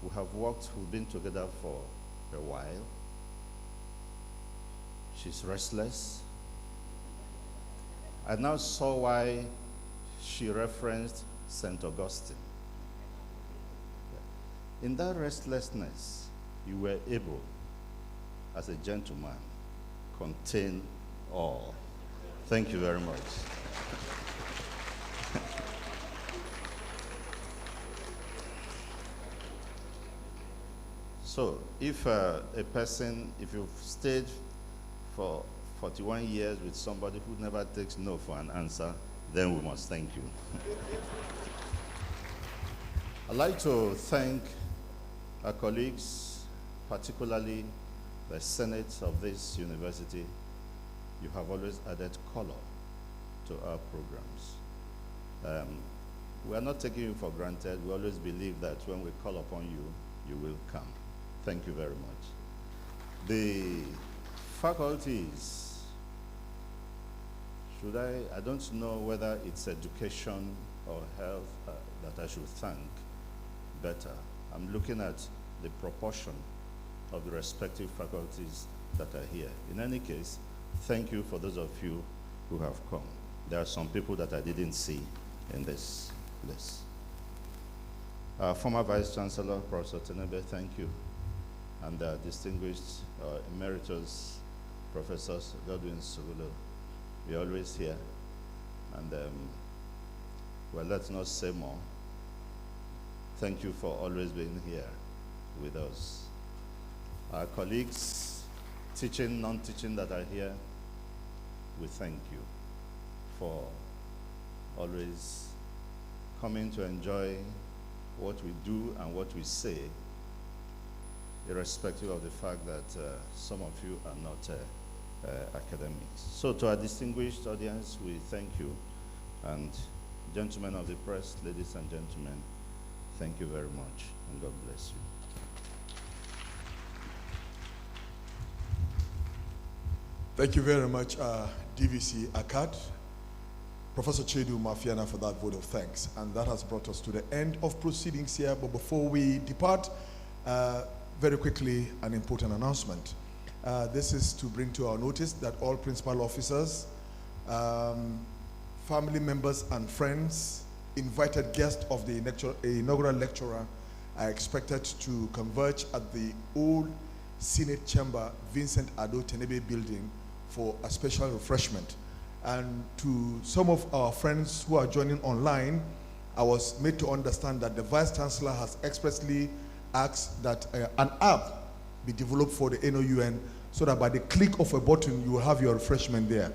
we've been together for a while. She's restless. I now saw why she referenced St. Augustine. In that restlessness, you were able, as a gentleman, contain all. Thank you very much. So, if if you've stayed for 41 years with somebody who never takes no for an answer, then we must thank you. I'd like to thank our colleagues, particularly the Senate of this university. You have always added color to our programs. We are not taking you for granted. We always believe that when we call upon you, you will come. Thank you very much. The faculties, I don't know whether it's education or health that I should thank better. I'm looking at the proportion of the respective faculties that are here. In any case, thank you for those of you who have come. There are some people that I didn't see in this list. Our former Vice Chancellor, Professor Tenebe, thank you. And distinguished emeritus professors, Godwin Sugulo, we're always here. And well, let's not say more. Thank you for always being here with us. Our colleagues, teaching, non-teaching that are here, we thank you for always coming to enjoy what we do and what we say, irrespective of the fact that some of you are not academics. So to our distinguished audience, we thank you. And gentlemen of the press, ladies and gentlemen, thank you very much, and God bless you. Thank you very much, DVC ACAD, Professor Chedu Mafiana, for that vote of thanks. And that has brought us to the end of proceedings here. But before we depart, very quickly, an important announcement. This is to bring to our notice that all principal officers, family members and friends, invited guests of the inaugural lecturer are expected to converge at the old Senate Chamber, Vincent Ado Tenebe building for a special refreshment. And to some of our friends who are joining online, I was made to understand that the Vice Chancellor has expressly asked that an app be developed for the NOUN so that by the click of a button, you will have your refreshment there.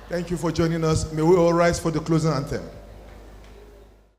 Thank you for joining us. May we all rise for the closing anthem.